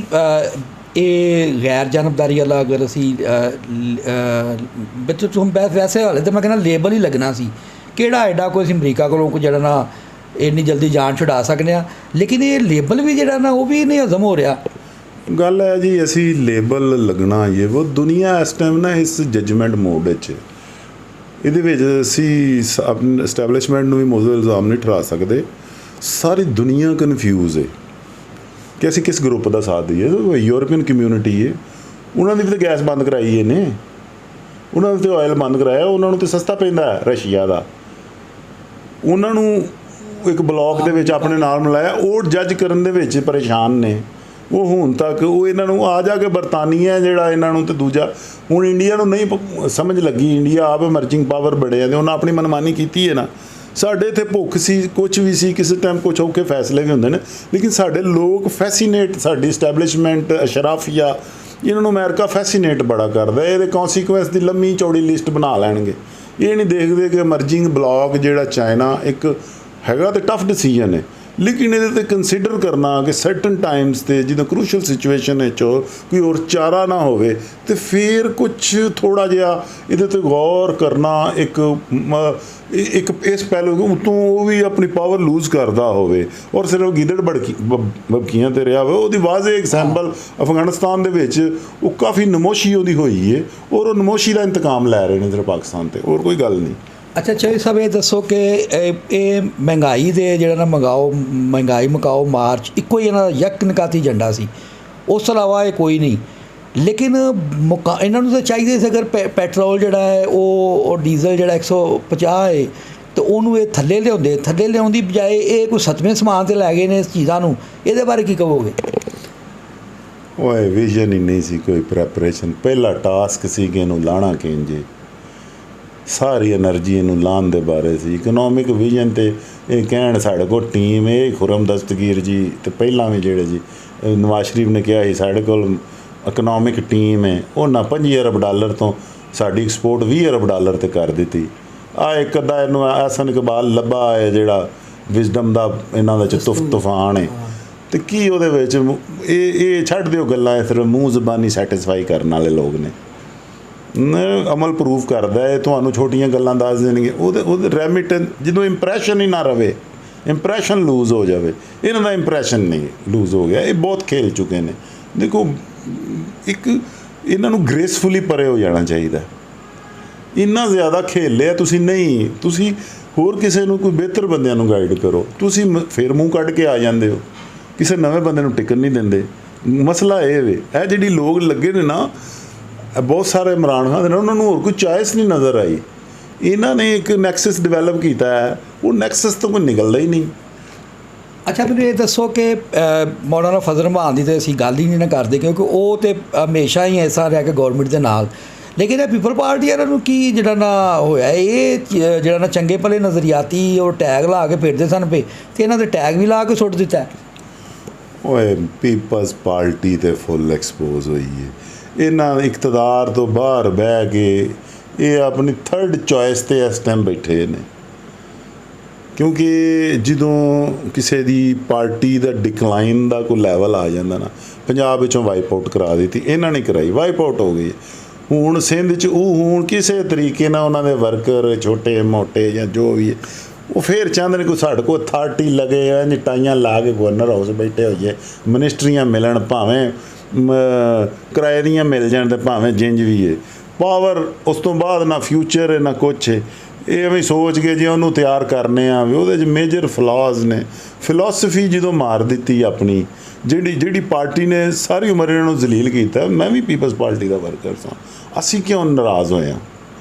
ਇਹ ਗੈਰ ਜਾਨਬਦਾਰੀ ਵਾਲਾ ਅਗਰ ਅਸੀਂ ਵਿੱਚ ਵੈਸੇ ਹਾਲੇ ਤਾਂ ਮੈਂ ਕਹਿੰਦਾ ਲੇਬਲ ਹੀ ਲੱਗਣਾ ਸੀ, ਕਿਹੜਾ ਐਡਾ ਕੋਈ ਅਸੀਂ ਅਮਰੀਕਾ ਕੋਲੋਂ ਕੋਈ ਜਿਹੜਾ ਨਾ ਇੰਨੀ ਜਲਦੀ ਜਾਨ ਛੁਡਾ ਸਕਦੇ ਹਾਂ, ਲੇਕਿਨ ਇਹ ਲੇਬਲ ਵੀ ਜਿਹੜਾ ਨਾ ਉਹ ਵੀ ਨਹੀਂ ਹਜ਼ਮ ਹੋ ਰਿਹਾ। ਗੱਲ ਹੈ ਜੀ, ਅਸੀਂ ਲੇਬਲ ਲੱਗਣਾ ਇਹ ਉਹ ਦੁਨੀਆ ਇਸ ਟਾਈਮ ਨਾ ਇਸ ਜੱਜਮੈਂਟ ਮੋਡ ਵਿੱਚ, ਇਹਦੇ ਵਿੱਚ ਅਸੀਂ ਐਸਟੈਬਲਿਸ਼ਮੈਂਟ ਨੂੰ ਵੀ ਮੌਜੂਦ ਇਲਜ਼ਾਮ ਨਹੀਂ ਠਹਿਰਾ ਸਕਦੇ। ਸਾਰੀ ਦੁਨੀਆ ਕਨਫਿਊਜ਼ ਹੈ ਕਿ ਅਸੀਂ ਕਿਸ ਗਰੁੱਪ ਦਾ ਸਾਥ ਦਈਏ। ਯੂਰਪੀਅਨ ਕਮਿਊਨਿਟੀ ਹੈ, ਉਹਨਾਂ ਦੀ ਵੀ ਤਾਂ ਗੈਸ ਬੰਦ ਕਰਾਈ ਇਹਨੇ, ਉਹਨਾਂ ਨੇ ਤਾਂ ਆਇਲ ਬੰਦ ਕਰਾਇਆ, ਉਹਨਾਂ ਨੂੰ ਤਾਂ ਸਸਤਾ ਪੈਂਦਾ ਰਸ਼ੀਆ ਦਾ, ਉਹਨਾਂ ਨੂੰ ਇੱਕ ਬਲੌਕ ਦੇ ਵਿੱਚ ਆਪਣੇ ਨਾਲ ਮਿਲਾਇਆ, ਉਹ ਜੱਜ ਕਰਨ ਦੇ ਵਿੱਚ ਪਰੇਸ਼ਾਨ ਨੇ। ਉਹ ਹੁਣ ਤੱਕ ਉਹ ਇਹਨਾਂ ਨੂੰ ਆ ਜਾ ਕੇ ਬਰਤਾਨੀਆ ਜਿਹੜਾ ਇਹਨਾਂ ਨੂੰ, ਤੇ ਦੂਜਾ ਹੁਣ ਇੰਡੀਆ ਨੂੰ ਨਹੀਂ ਸਮਝ ਲੱਗੀ, ਇੰਡੀਆ ਆਪ ਐਮਰਜਿੰਗ ਪਾਵਰ ਬੜਿਆ ਤੇ ਉਹਨਾਂ ਆਪਣੀ ਮਨਮਾਨੀ ਕੀਤੀ ਹੈ ਨਾ। ਸਾਡੇ ਇੱਥੇ ਭੁੱਖ ਸੀ, ਕੁਛ ਵੀ ਸੀ, ਕਿਸੇ ਟਾਈਮ ਕੁਛ ਔਖੇ ਫੈਸਲੇ ਵੀ ਹੁੰਦੇ ਨੇ, ਲੇਕਿਨ ਸਾਡੇ ਲੋਕ ਫੈਸੀਨੇਟ, ਸਾਡੀ ਐਸਟੈਬਲਿਸ਼ਮੈਂਟ ਅਸ਼ਰਾਫੀਆ, ਇਹਨਾਂ ਨੂੰ ਅਮਰੀਕਾ ਫੈਸੀਨੇਟ ਬੜਾ ਕਰਦਾ। ਇਹਦੇ ਕੌਨਸੀਕੁਐਂਸ ਦੀ ਲੰਮੀ ਚੌੜੀ ਲਿਸਟ ਬਣਾ ਲੈਣਗੇ। ਇਹ ਨਹੀਂ ਦੇਖਦੇ ਕਿ ਐਮਰਜਿੰਗ ਬਲੌਕ ਜਿਹੜਾ ਚਾਈਨਾ ਇੱਕ ਹੈਗਾ ਤੇ ਟਫ ਡਿਸੀਜਨ ਹੈ, ਲੇਕਿਨ ਇਹਦੇ 'ਤੇ ਕੰਸੀਡਰ ਕਰਨਾ ਕਿ ਸਰਟਨ ਟਾਈਮਸ 'ਤੇ ਜਦੋਂ ਕਰੂਸ਼ਲ ਸਿਚੁਏਸ਼ਨ ਵਿੱਚ ਕੋਈ ਹੋਰ ਚਾਰਾ ਨਾ ਹੋਵੇ, ਤੇ ਫਿਰ ਕੁਛ ਥੋੜ੍ਹਾ ਜਿਹਾ ਇਹਦੇ 'ਤੇ ਗੌਰ ਕਰਨਾ। ਇੱਕ ਇਸ ਪਹਿਲੂ ਉਤੋਂ ਉਹ ਵੀ ਆਪਣੀ ਪਾਵਰ ਲੂਜ਼ ਕਰਦਾ ਹੋਵੇ ਔਰ ਸਿਰਫ ਗਿੱਦੜ ਬਬਕੀਆਂ 'ਤੇ ਰਿਹਾ ਹੋਵੇ। ਉਹਦੀ ਵਾਜ਼ੇ ਐਗਜ਼ੈਂਪਲ ਅਫਗਾਨਿਸਤਾਨ ਦੇ ਵਿੱਚ ਉਹ ਕਾਫੀ ਨਮੋਸ਼ੀ ਉਹਦੀ ਹੋਈ ਹੈ, ਔਰ ਉਹ ਨਮੋਸ਼ੀ ਦਾ ਇੰਤਕਾਮ ਲੈ ਰਹੇ ਨੇ ਸਿਰਫ ਪਾਕਿਸਤਾਨ 'ਤੇ, ਹੋਰ ਕੋਈ ਗੱਲ ਨਹੀਂ। ਅੱਛਾ ਚੌਧਰੀ ਸਾਹਿਬ, ਇਹ ਦੱਸੋ ਕਿ ਇਹ ਮਹਿੰਗਾਈ ਦੇ ਜਿਹੜਾ ਨਾ ਮਹਿੰਗਾਈ ਮੁਕਾਓ ਮਾਰਚ ਇੱਕੋ ਹੀ ਇਹਨਾਂ ਦਾ ਯਕਨਕਾਤੀ ਏਜੰਡਾ ਸੀ, ਉਸ ਤੋਂ ਇਲਾਵਾ ਇਹ ਕੋਈ ਨਹੀਂ। ਲੇਕਿਨ ਇਹਨਾਂ ਨੂੰ ਤਾਂ ਚਾਹੀਦੇ ਸੀ ਅਗਰ ਪੈਟਰੋਲ ਜਿਹੜਾ ਹੈ ਉਹ ਡੀਜ਼ਲ ਜਿਹੜਾ 150 ਹੈ ਤੇ ਉਹਨੂੰ ਇਹ ਥੱਲੇ ਲਿਆਉਣ ਦੀ ਬਜਾਏ ਇਹ ਕੋਈ 7ਵੇਂ ਸਮਾਨ 'ਤੇ ਲੈ ਗਏ ਨੇ ਇਸ ਚੀਜ਼ਾਂ ਨੂੰ, ਇਹਦੇ ਬਾਰੇ ਕੀ ਕਹੋਗੇ? ਓਏ ਵਿਜ਼ਨ ਹੀ ਨਹੀਂ ਸੀ, ਕੋਈ ਪ੍ਰੈਪਰੇਸ਼ਨ। ਪਹਿਲਾ ਟਾਸਕ ਸੀ ਕਿ ਇਹਨੂੰ ਲਾਣਾ ਕਿੰਝ, ਸਾਰੀ ਐਨਰਜੀ ਇਹਨੂੰ ਲਾਉਣ ਦੇ ਬਾਰੇ ਸੀ। ਇਕਨੋਮਿਕ ਵਿਜ਼ਨ ਤੇ ਇਹ ਕਹਿਣ ਸਾਡੇ ਕੋਲ ਟੀਮ ਇਹ ਖੁਰਮ ਦਸਤਗੀਰ ਜੀ ਤੇ ਪਹਿਲਾਂ ਵੀ ਜਿਹੜੇ ਜੀ ਨਵਾਜ਼ ਸ਼ਰੀਫ ਨੇ ਕਿਹਾ ਸੀ ਸਾਡੇ ਕੋਲ ਇਕਨੋਮਿਕ ਟੀਮ ਹੈ, ਉਹਨਾਂ 25 ਅਰਬ ਡਾਲਰ ਤੋਂ ਸਾਡੀ ਐਕਸਪੋਰਟ 20 ਅਰਬ ਡਾਲਰ ਤੇ ਕਰ ਦਿੱਤੀ। ਆ ਇੱਕ ਅੱਧਾ ਇਹਨੂੰ ਐਸਨ ਇਕਬਾਲ ਲੱਭਾ ਹੈ ਜਿਹੜਾ ਵਿਜ਼ਡਮ ਦਾ ਇਹਨਾਂ ਦਾ ਤੂਫਾਨ ਹੈ, ਤੇ ਕੀ ਉਹਦੇ ਵਿੱਚ ਇਹ ਛੱਡ ਦਿਓ ਗੱਲਾਂ, ਇਸ ਤਰ੍ਹਾਂ ਮੂੰਹ ਜ਼ਬਾਨੀ ਸੈਟਿਸਫਾਈ ਕਰਨ ਵਾਲੇ ਲੋਕ ਨੇ। ਅਮਲ ਪ੍ਰੂਫ ਕਰਦਾ ਹੈ, ਤੁਹਾਨੂੰ ਛੋਟੀਆਂ ਗੱਲਾਂ ਦੱਸ ਦੇਣਗੇ, ਉਹਦੇ ਰੈਮਿਟੈਂਸ ਜਦੋਂ ਇੰਪਰੈਸ਼ਨ ਹੀ ਨਾ ਰਵੇ, ਇੰਪਰੈਸ਼ਨ ਲੂਜ਼ ਹੋ ਜਾਵੇ। ਇਹਨਾਂ ਦਾ ਇੰਪਰੈਸ਼ਨ ਨਹੀਂ ਲੂਜ਼ ਹੋ ਗਿਆ, ਇਹ ਬਹੁਤ ਖੇਲ ਚੁੱਕੇ ਨੇ। ਦੇਖੋ ਇੱਕ ਇਹਨਾਂ ਨੂੰ ਗ੍ਰੇਸਫੁਲੀ ਪਰੇ ਹੋ ਜਾਣਾ ਚਾਹੀਦਾ। ਇੰਨਾ ਜ਼ਿਆਦਾ ਖੇਲ ਲਿਆ ਤੁਸੀਂ, ਨਹੀਂ ਤੁਸੀਂ ਹੋਰ ਕਿਸੇ ਨੂੰ ਕੋਈ ਬਿਹਤਰ ਬੰਦਿਆਂ ਨੂੰ ਗਾਈਡ ਕਰੋ, ਤੁਸੀਂ ਫਿਰ ਮੂੰਹ ਕੱਢ ਕੇ ਆ ਜਾਂਦੇ ਹੋ, ਕਿਸੇ ਨਵੇਂ ਬੰਦੇ ਨੂੰ ਟਿਕਣ ਨਹੀਂ ਦਿੰਦੇ। ਮਸਲਾ ਇਹ ਵੇ, ਇਹ ਜਿਹੜੀ ਲੋਕ ਲੱਗੇ ਨੇ ਨਾ ਬਹੁਤ ਸਾਰੇ ਇਮਰਾਨ ਖਾਨ ਦੇ ਨਾਲ, ਉਹਨਾਂ ਨੂੰ ਹੋਰ ਕੋਈ ਚੋਇਸ ਨਹੀਂ ਨਜ਼ਰ ਆਈ। ਇਹਨਾਂ ਨੇ ਇੱਕ ਨੈਕਸਸ ਡਿਵੈਲਪ ਕੀਤਾ ਹੈ, ਉਹ ਨੈਕਸਸ ਤੋਂ ਕੋਈ ਨਿਕਲਦਾ ਹੀ ਨਹੀਂ। ਅੱਛਾ ਮੈਨੂੰ ਇਹ ਦੱਸੋ ਕਿ ਮੌਲਾਨਾ ਫਜ਼ਲ ਰਹਿਮਾਨ ਦੀ ਤਾਂ ਅਸੀਂ ਗੱਲ ਹੀ ਨਹੀਂ ਨਾ ਕਰਦੇ, ਕਿਉਂਕਿ ਉਹ ਤਾਂ ਹਮੇਸ਼ਾ ਹੀ ਐਸਾ ਰਿਹਾ ਕਿ ਗੌਰਮੈਂਟ ਦੇ ਨਾਲ, ਲੇਕਿਨ ਇਹ ਪੀਪਲ ਪਾਰਟੀ ਇਹਨਾਂ ਨੂੰ ਕੀ ਜਿਹੜਾ ਨਾ ਹੋਇਆ, ਇਹ ਜਿਹੜਾ ਨਾ ਚੰਗੇ ਭਲੇ ਨਜ਼ਰੀਆਤੀ ਉਹ ਟੈਗ ਲਾ ਕੇ ਫਿਰਦੇ ਸਨ ਪਏ, ਅਤੇ ਇਹਨਾਂ ਦੇ ਟੈਗ ਵੀ ਲਾ ਕੇ ਸੁੱਟ ਦਿੱਤਾ। ਓਏ ਪੀਪਲਸ ਪਾਰਟੀ ਤੇ ਫੁੱਲ ਐਕਸਪੋਜ਼ ਹੋਈ ਹੈ। ਇਹਨਾਂ ਇਕਤਦਾਰ ਤੋਂ ਬਾਹਰ ਬਹਿ ਕੇ ਇਹ ਆਪਣੀ ਥਰਡ ਚੋਇਸ 'ਤੇ ਇਸ ਟਾਈਮ ਬੈਠੇ ਨੇ, ਕਿਉਂਕਿ ਜਦੋਂ ਕਿਸੇ ਦੀ ਪਾਰਟੀ ਦਾ ਡਿਕਲਾਈਨ ਦਾ ਕੋਈ ਲੈਵਲ ਆ ਜਾਂਦਾ ਨਾ, ਪੰਜਾਬ ਵਿੱਚੋਂ ਵਾਈਪ ਆਊਟ ਕਰਾ ਦਿੱਤੀ ਇਹਨਾਂ ਨੇ, ਕਰਾਈ ਵਾਈਪ ਆਊਟ ਹੋ ਗਈ। ਹੁਣ ਸਿੰਧ 'ਚ ਉਹ ਹੁਣ ਕਿਸੇ ਤਰੀਕੇ ਨਾਲ ਉਹਨਾਂ ਦੇ ਵਰਕਰ ਛੋਟੇ ਮੋਟੇ ਜਾਂ ਜੋ ਵੀ ਹੈ, ਉਹ ਫਿਰ ਚਾਹੁੰਦੇ ਨੇ ਕੋਈ ਸਾਡੇ ਕੋਲ ਅਥਾਰਟੀ ਲੱਗੇ ਆ, ਟਾਈਆਂ ਲਾ ਕੇ ਗਵਰਨਰ ਹਾਊਸ ਬੈਠੇ ਹੋਈਏ, ਮਿਨਿਸਟਰੀਆਂ ਮਿਲਣ, ਭਾਵੇਂ ਕਿਰਾਏ ਦੀਆਂ ਮਿਲ ਜਾਣ ਤੇ ਭਾਵੇਂ ਜਿੰਜ ਵੀ ਹੈ ਪਾਵਰ। ਉਸ ਤੋਂ ਬਾਅਦ ਨਾ ਫਿਊਚਰ ਹੈ ਨਾ ਕੁਛ ਹੈ, ਇਹ ਐਵੇਂ ਸੋਚ ਕੇ ਜੇ ਉਹਨੂੰ ਤਿਆਰ ਕਰਨੇ ਆ ਵੀ ਉਹਦੇ 'ਚ ਮੇਜਰ ਫਲਾਜ਼ ਨੇ। ਫਿਲੋਸਫੀ ਜਦੋਂ ਮਾਰ ਦਿੱਤੀ ਆਪਣੀ, ਜਿਹੜੀ ਪਾਰਟੀ ਨੇ ਸਾਰੀ ਉਮਰ ਇਹਨਾਂ ਨੂੰ ਜ਼ਲੀਲ ਕੀਤਾ। ਮੈਂ ਵੀ ਪੀਪਲਸ ਪਾਰਟੀ ਦਾ ਵਰਕਰ ਸਾਂ, ਅਸੀਂ ਕਿਉਂ ਨਾਰਾਜ਼ ਹੋਏ ਹਾਂ?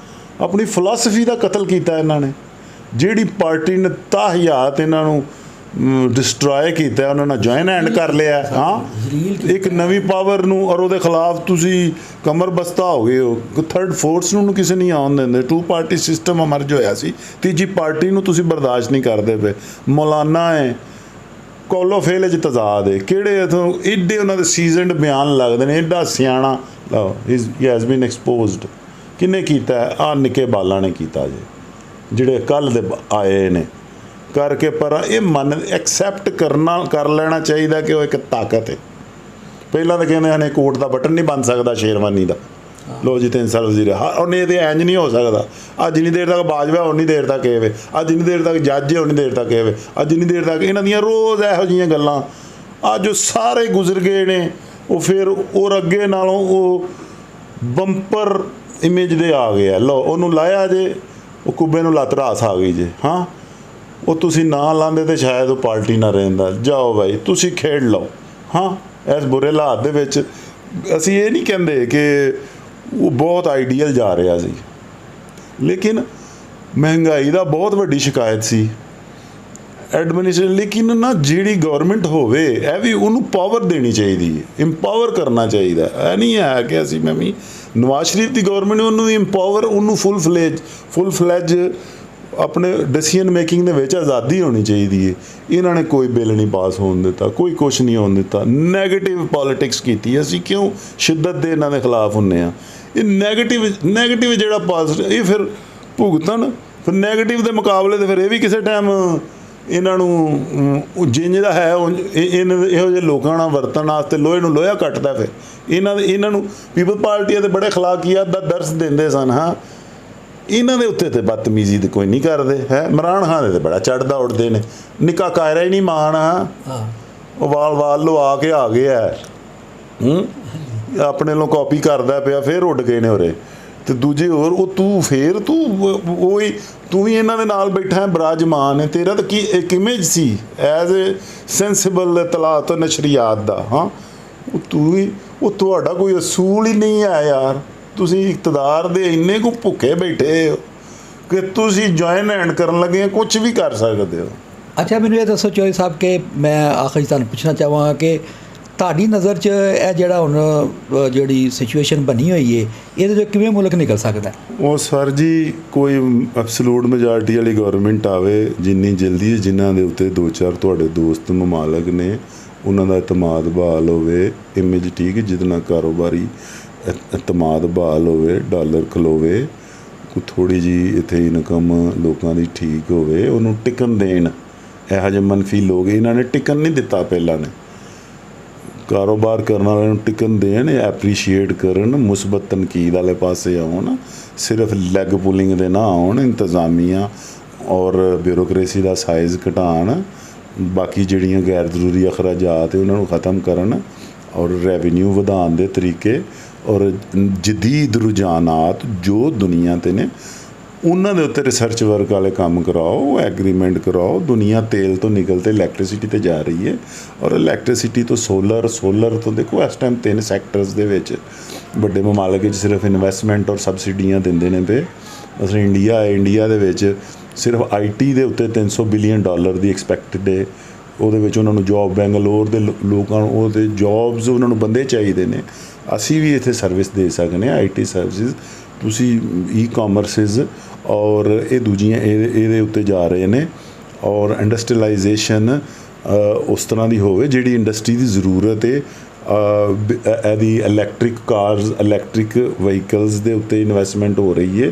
ਆਪਣੀ ਫਿਲੋਸਫੀ ਦਾ ਕਤਲ ਕੀਤਾ ਇਹਨਾਂ ਨੇ। ਜਿਹੜੀ ਪਾਰਟੀ ਨੇ ਤਾਹਿਆਤ ਇਹਨਾਂ ਨੂੰ ਡਿਸਟਰੋਏ ਕੀਤਾ, ਉਹਨਾਂ ਨਾਲ ਜੁਆਇਨ ਹੈਂਡ ਕਰ ਲਿਆ। ਹਾਂ, ਇੱਕ ਨਵੀਂ ਪਾਵਰ ਨੂੰ ਔਰ ਉਹਦੇ ਖਿਲਾਫ ਤੁਸੀਂ ਕਮਰ ਬਸਤਾ ਹੋ ਗਏ ਹੋ। ਥਰਡ ਫੋਰਸ ਨੂੰ ਕਿਸੇ ਨਹੀਂ ਆਉਣ ਦਿੰਦੇ। 2 ਪਾਰਟੀ ਸਿਸਟਮ ਅਮਰਜ ਹੋਇਆ ਸੀ, ਤੀਜੀ ਪਾਰਟੀ ਨੂੰ ਤੁਸੀਂ ਬਰਦਾਸ਼ਤ ਨਹੀਂ ਕਰਦੇ ਪਏ। ਮੌਲਾਨਾ ਹੈ, ਕੋਲੋ ਫੇਲ 'ਚ ਤਜ਼ਾਦ ਹੈ, ਕਿਹੜੇ ਇੱਥੋਂ ਏਡੇ ਉਹਨਾਂ ਦੇ ਸੀਜ਼ਨਡ ਬਿਆਨ ਲੱਗਦੇ ਨੇ, ਏਡਾ ਸਿਆਣਾ। He has been exposed. ਕਿਹਨੇ ਕੀਤਾ? ਆਹ ਨਿੱਕੇ ਬਾਲਾਂ ਨੇ ਕੀਤਾ ਜੇ, ਜਿਹੜੇ ਕੱਲ੍ਹ ਦੇ ਆਏ ਨੇ ਕਰਕੇ। ਪਰ ਇਹ ਮਨ ਐਕਸੈਪਟ ਕਰ ਲੈਣਾ ਚਾਹੀਦਾ ਕਿ ਉਹ ਇੱਕ ਤਾਕਤ ਹੈ। ਪਹਿਲਾਂ ਤਾਂ ਕਹਿੰਦੇ ਹਨ ਕੋਰਟ ਦਾ ਬਟਨ ਨਹੀਂ ਬਣ ਸਕਦਾ ਸ਼ੇਰਵਾਨੀ ਦਾ, ਲੋ ਜੀ 3 ਸਾਲ ਵਜ਼ੀਰ। ਹਾਂ, ਉਹਨੇ ਇਹਦੇ ਇੰਜ ਨਹੀਂ ਹੋ ਸਕਦਾ। ਅੱਜ ਜਿੰਨੀ ਦੇਰ ਤੱਕ ਬਾਜਵਾ ਉਨੀ ਦੇਰ ਤੱਕ ਇਹ ਵੇ, ਅੱਜ ਜਿੰਨੀ ਦੇਰ ਤੱਕ ਜੱਜ ਹੈ ਉਨੀ ਦੇਰ ਤੱਕ ਇਹ ਵੇ, ਅੱਜ ਜਿੰਨੀ ਦੇਰ ਤੱਕ ਇਹਨਾਂ ਦੀਆਂ ਰੋਜ਼ ਇਹੋ ਜਿਹੀਆਂ ਗੱਲਾਂ। ਅੱਜ ਉਹ ਸਾਰੇ ਗੁਜ਼ਰ ਗਏ ਨੇ, ਉਹ ਫਿਰ ਔਰ ਅੱਗੇ ਨਾਲੋਂ ਉਹ ਬੰਪਰ ਇਮੇਜ ਦੇ ਆ ਗਏ ਆ। ਲਓ ਉਹਨੂੰ ਲਾਇਆ ਜੇ, ਉਹ ਕੁੱਬੇ ਨੂੰ ਲੱਤ ਰਾਸ ਆ ਗਈ ਜੇ। ਹਾਂ, ਉਹ ਤੁਸੀਂ ਨਾ ਲਾਉਂਦੇ ਤਾਂ ਸ਼ਾਇਦ ਉਹ ਪਾਰਟੀ ਨਾ ਰਹਿੰਦਾ। ਜਾਓ ਬਾਈ, ਤੁਸੀਂ ਖੇਡ ਲਓ। ਹਾਂ, ਇਸ ਬੁਰੇ ਹਾਲਾਤ ਦੇ ਵਿੱਚ ਅਸੀਂ ਇਹ ਨਹੀਂ ਕਹਿੰਦੇ ਕਿ ਉਹ ਬਹੁਤ ਆਈਡੀਅਲ ਜਾ ਰਿਹਾ ਸੀ, ਲੇਕਿਨ ਮਹਿੰਗਾਈ ਦਾ ਬਹੁਤ ਵੱਡੀ ਸ਼ਿਕਾਇਤ ਸੀ ਐਡਮਿਨਿਸਟ੍ਰੇਸ਼ਨ। ਲੇਕਿਨ ਨਾ ਜਿਹੜੀ ਗਵਰਨਮੈਂਟ ਹੋਵੇ ਇਹ ਵੀ ਉਹਨੂੰ ਪਾਵਰ ਦੇਣੀ ਚਾਹੀਦੀ ਹੈ, ਇੰਪਾਵਰ ਕਰਨਾ ਚਾਹੀਦਾ। ਇਹ ਨਹੀਂ ਹੈ ਕਿ ਅਸੀਂ ਮੈਂ ਵੀ ਨਵਾਜ਼ ਸ਼ਰੀਫ ਦੀ ਗਵਰਨਮੈਂਟ ਨੇ ਉਹਨੂੰ ਇੰਪਾਵਰ, ਉਹਨੂੰ ਫੁੱਲ ਫਲੈਜ ਆਪਣੇ ਡਿਸੀਜਨ ਮੇਕਿੰਗ ਦੇ ਵਿੱਚ ਆਜ਼ਾਦੀ ਹੋਣੀ ਚਾਹੀਦੀ ਹੈ। ਇਹਨਾਂ ਨੇ ਕੋਈ ਬਿੱਲ ਨਹੀਂ ਪਾਸ ਹੋਣ ਦਿੱਤਾ, ਕੋਈ ਕੁਛ ਨਹੀਂ ਹੋਣ ਦਿੱਤਾ। ਨੈਗੇਟਿਵ ਪੋਲੀਟਿਕਸ ਕੀਤੀ। ਅਸੀਂ ਕਿਉਂ ਸ਼ਿੱਦਤ ਦੇ ਇਹਨਾਂ ਦੇ ਖਿਲਾਫ ਹੁੰਦੇ ਹਾਂ? ਇਹ ਨੈਗੇਟਿਵ ਜਿਹੜਾ ਪਾਜ਼ਿਟਿਵ ਇਹ ਫਿਰ ਭੁਗਤਣ, ਫਿਰ ਨੈਗੇਟਿਵ ਦੇ ਮੁਕਾਬਲੇ ਤੇ ਫਿਰ ਇਹ ਵੀ ਕਿਸੇ ਟਾਈਮ ਇਹਨਾਂ ਨੂੰ ਜਿੰਜ ਦਾ ਹੈ ਇਹੋ ਜਿਹੇ ਲੋਕਾਂ ਨਾਲ ਵਰਤਣ ਵਾਸਤੇ ਲੋਹੇ ਨੂੰ ਲੋਹਾ ਕੱਟਦਾ। ਫਿਰ ਇਹਨਾਂ ਨੂੰ ਪੀਪਲ ਪਾਰਟੀਆਂ ਦੇ ਬੜੇ ਅਖਲਾਕੀਅਤ ਦਾ ਦਰਸ ਦਿੰਦੇ ਸਨ। ਹਾਂ, ਇਹਨਾਂ ਦੇ ਉੱਤੇ ਤੇ ਬਦਤਮੀਜ਼ੀ ਤੇ ਕੋਈ ਨਹੀਂ ਕਰਦੇ ਹੈ। ਇਮਰਾਨ ਖਾਨ ਦੇ ਤੇ ਬੜਾ ਚੜ੍ਹਦਾ ਉੱਡਦੇ ਨੇ। ਨਿੱਕਾ ਕਾਇਰਾ ਹੀ ਨਹੀਂ ਮਾਣ। ਹਾਂ, ਉਹ ਵਾਲ ਲਵਾ ਕੇ ਆ ਗਿਆ ਆਪਣੇ ਨੂੰ ਕਾਪੀ ਕਰਦਾ ਪਿਆ, ਫਿਰ ਉੱਡ ਗਏ ਨੇ ਉਰੇ। ਤੇ ਦੂਜੇ ਹੋਰ ਉਹ ਤੂੰ ਵੀ ਇਹਨਾਂ ਦੇ ਨਾਲ ਬੈਠਾ ਬਰਾਜਮਾਨ ਹੈ। ਤੇਰਾ ਤਾਂ ਕੀ ਇੱਕ ਇਮੇਜ ਸੀ ਐਜ਼ ਏ ਸੈਂਸਿਬਲ ਤਲਾਤ ਨਸ਼ਰੀਆਤ ਦਾ। ਹਾਂ, ਉਹ ਤੁਹਾਡਾ ਕੋਈ ਅਸੂਲ ਹੀ ਨਹੀਂ ਹੈ ਯਾਰ। ਤੁਸੀਂ ਇਕਤਦਾਰ ਦੇ ਇੰਨੇ ਕੁ ਭੁੱਖੇ ਬੈਠੇ ਹੋ ਕਿ ਤੁਸੀਂ ਜੁਆਇਨ ਹੈਂਡ ਕਰਨ ਲੱਗੇ ਕੁਝ ਵੀ ਕਰ ਸਕਦੇ ਹੋ। ਅੱਛਾ, ਮੈਨੂੰ ਇਹ ਦੱਸੋ ਚੌਧਰੀ ਸਾਹਿਬ ਕਿ ਮੈਂ ਆਖਰੀ ਤੁਹਾਨੂੰ ਪੁੱਛਣਾ ਚਾਹਾਂਗਾ ਕਿ ਤੁਹਾਡੀ ਨਜ਼ਰ 'ਚ ਇਹ ਜਿਹੜਾ ਹੁਣ ਜਿਹੜੀ ਸਿਚੁਏਸ਼ਨ ਬਣੀ ਹੋਈ ਹੈ ਇਹਦੇ 'ਚੋਂ ਕਿਵੇਂ ਮੁਲਕ ਨਿਕਲ ਸਕਦਾ? ਉਹ ਸਰ ਜੀ, ਕੋਈ ਐਬਸੋਲੂਟ ਮੈਜੋਰਟੀ ਵਾਲੀ ਗਵਰਨਮੈਂਟ ਆਵੇ ਜਿੰਨੀ ਜਲਦੀ, ਜਿਨ੍ਹਾਂ ਦੇ ਉੱਤੇ 2-4 ਤੁਹਾਡੇ ਦੋਸਤ ਮਮਾਲਕ ਨੇ, ਉਹਨਾਂ ਦਾ ਇਤਮਾਦ ਬਹਾਲ ਹੋਵੇ, ਇਮੇਜ ਠੀਕ, ਜਿਹਦੇ ਨਾਲ ਕਾਰੋਬਾਰੀ ਇਤਮਾਦ ਬਹਾਲ ਹੋਵੇ, ਡਾਲਰ ਖਲੋਵੇ, ਕੋਈ ਥੋੜ੍ਹੀ ਜਿਹੀ ਇੱਥੇ ਇਨਕਮ ਲੋਕਾਂ ਦੀ ਠੀਕ ਹੋਵੇ, ਉਹਨੂੰ ਟਿਕਣ ਦੇਣ। ਇਹੋ ਜਿਹੇ ਮਨਫੀ ਲੋਕ ਇਹਨਾਂ ਨੇ ਟਿਕਣ ਨਹੀਂ ਦਿੱਤਾ। ਪਹਿਲਾਂ ਨੇ ਕਾਰੋਬਾਰ ਕਰਨ ਵਾਲਿਆਂ ਨੂੰ ਟਿਕਣ ਦੇਣ, ਐਪਰੀਸ਼ੀਏਟ ਕਰਨ, ਮੁਸਬਤ ਤਨਕੀਦ ਵਾਲੇ ਪਾਸੇ ਆਉਣ, ਸਿਰਫ ਲੈਗ ਪੁਲਿੰਗ ਦੇ ਨਾ ਆਉਣ। ਇੰਤਜ਼ਾਮੀਆਂ ਔਰ ਬਿਊਰੋਕਰੇਸੀ ਦਾ ਸਾਈਜ਼ ਘਟਾਉਣ, ਬਾਕੀ ਜਿਹੜੀਆਂ ਗੈਰ ਜ਼ਰੂਰੀ ਅਖਰਾਜਾਤ ਉਹਨਾਂ ਨੂੰ ਖ਼ਤਮ ਕਰਨ, ਔਰ ਰੈਵਨਿਊ ਵਧਾਉਣ ਦੇ ਤਰੀਕੇ ਔਰ ਜਦੀਦ ਰੁਝਾਨਾਤ ਜੋ ਦੁਨੀਆ 'ਤੇ ਨੇ ਉਹਨਾਂ ਦੇ ਉੱਤੇ ਰਿਸਰਚ ਵਰਕ ਵਾਲੇ ਕੰਮ ਕਰਾਓ, ਐਗਰੀਮੈਂਟ ਕਰਾਓ। ਦੁਨੀਆ ਤੇਲ ਤੋਂ ਨਿਕਲ ਤੇ ਇਲੈਕਟ੍ਰੀਸਿਟੀ 'ਤੇ ਜਾ ਰਹੀ ਹੈ, ਔਰ ਇਲੈਕਟ੍ਰੀਸਿਟੀ ਤੋਂ ਸੋਲਰ ਤੋਂ ਦੇਖੋ ਇਸ ਟਾਈਮ 3 ਸੈਕਟਰਸ ਦੇ ਵਿੱਚ ਵੱਡੇ ਮਮਾਲਕ ਵਿੱਚ ਸਿਰਫ ਇਨਵੈਸਟਮੈਂਟ ਔਰ ਸਬਸਿਡੀਆਂ ਦਿੰਦੇ ਨੇ ਪਏ। ਅਸਲ ਇੰਡੀਆ ਦੇ ਵਿੱਚ ਸਿਰਫ IT ਦੇ ਉੱਤੇ $300 ਬਿਲੀਅਨ ਦੀ ਐਕਸਪੈਕਟਡ ਹੈ। ਉਹਦੇ ਵਿੱਚ ਉਹਨਾਂ ਨੂੰ ਜੋਬ, ਬੈਂਗਲੌਰ ਦੇ ਲੋਕਾਂ ਨੂੰ ਉਹਦੇ ਜੋਬਸ, ਉਹਨਾਂ ਨੂੰ ਬੰਦੇ ਚਾਹੀਦੇ ਨੇ। ਅਸੀਂ ਵੀ ਇੱਥੇ ਸਰਵਿਸ ਦੇ ਸਕਦੇ ਹਾਂ, IT ਸਰਵਿਸਿਜ਼। ਤੁਸੀਂ ਈ-ਕਾਮਰਸਿਸ ਔਰ ਇਹ ਦੂਜੀਆਂ ਇਹਦੇ ਉੱਤੇ ਜਾ ਰਹੇ ਨੇ। ਔਰ ਇੰਡਸਟਰੀਲਾਈਜੇਸ਼ਨ ਉਸ ਤਰ੍ਹਾਂ ਦੀ ਹੋਵੇ ਜਿਹੜੀ ਇੰਡਸਟਰੀ ਦੀ ਜ਼ਰੂਰਤ ਹੈ। ਇਹਦੀ ਇਲੈਕਟ੍ਰਿਕ ਕਾਰਜ਼, ਇਲੈਕਟ੍ਰਿਕ ਵਹੀਕਲਸ ਦੇ ਉੱਤੇ ਇਨਵੈਸਟਮੈਂਟ ਹੋ ਰਹੀ ਹੈ।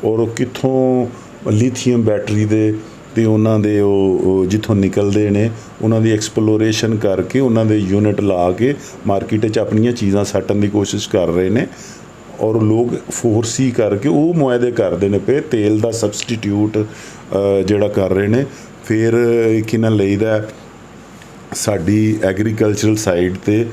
ਔਰ ਉਹ ਕਿੱਥੋਂ ਲੀਥੀਅਮ ਬੈਟਰੀ ਦੇ ਅਤੇ ਉਹਨਾਂ ਦੇ ਉਹ ਜਿੱਥੋਂ ਨਿਕਲਦੇ ਨੇ ਉਹਨਾਂ ਦੀ ਐਕਸਪਲੋਰੇਸ਼ਨ ਕਰਕੇ ਉਹਨਾਂ ਦੇ ਯੂਨਿਟ ਲਾ ਕੇ ਮਾਰਕੀਟ 'ਚ ਆਪਣੀਆਂ ਚੀਜ਼ਾਂ ਸੱਟਣ ਦੀ ਕੋਸ਼ਿਸ਼ ਕਰ ਰਹੇ ਨੇ। ਔਰ ਲੋਕ ਫੋਰਸੀ ਕਰਕੇ ਉਹ ਮੁਆਹਦੇ ਕਰਦੇ ਨੇ ਪਏ ਤੇਲ ਦਾ ਸਬਸਟੀਟਿਊਟ ਜਿਹੜਾ ਕਰ ਰਹੇ ਨੇ। ਫਿਰ ਕਿਨਾਂ ਲਈਦਾ ਸਾਡੀ ਐਗਰੀਕਲਚਰਲ ਸਾਈਡ 'ਤੇ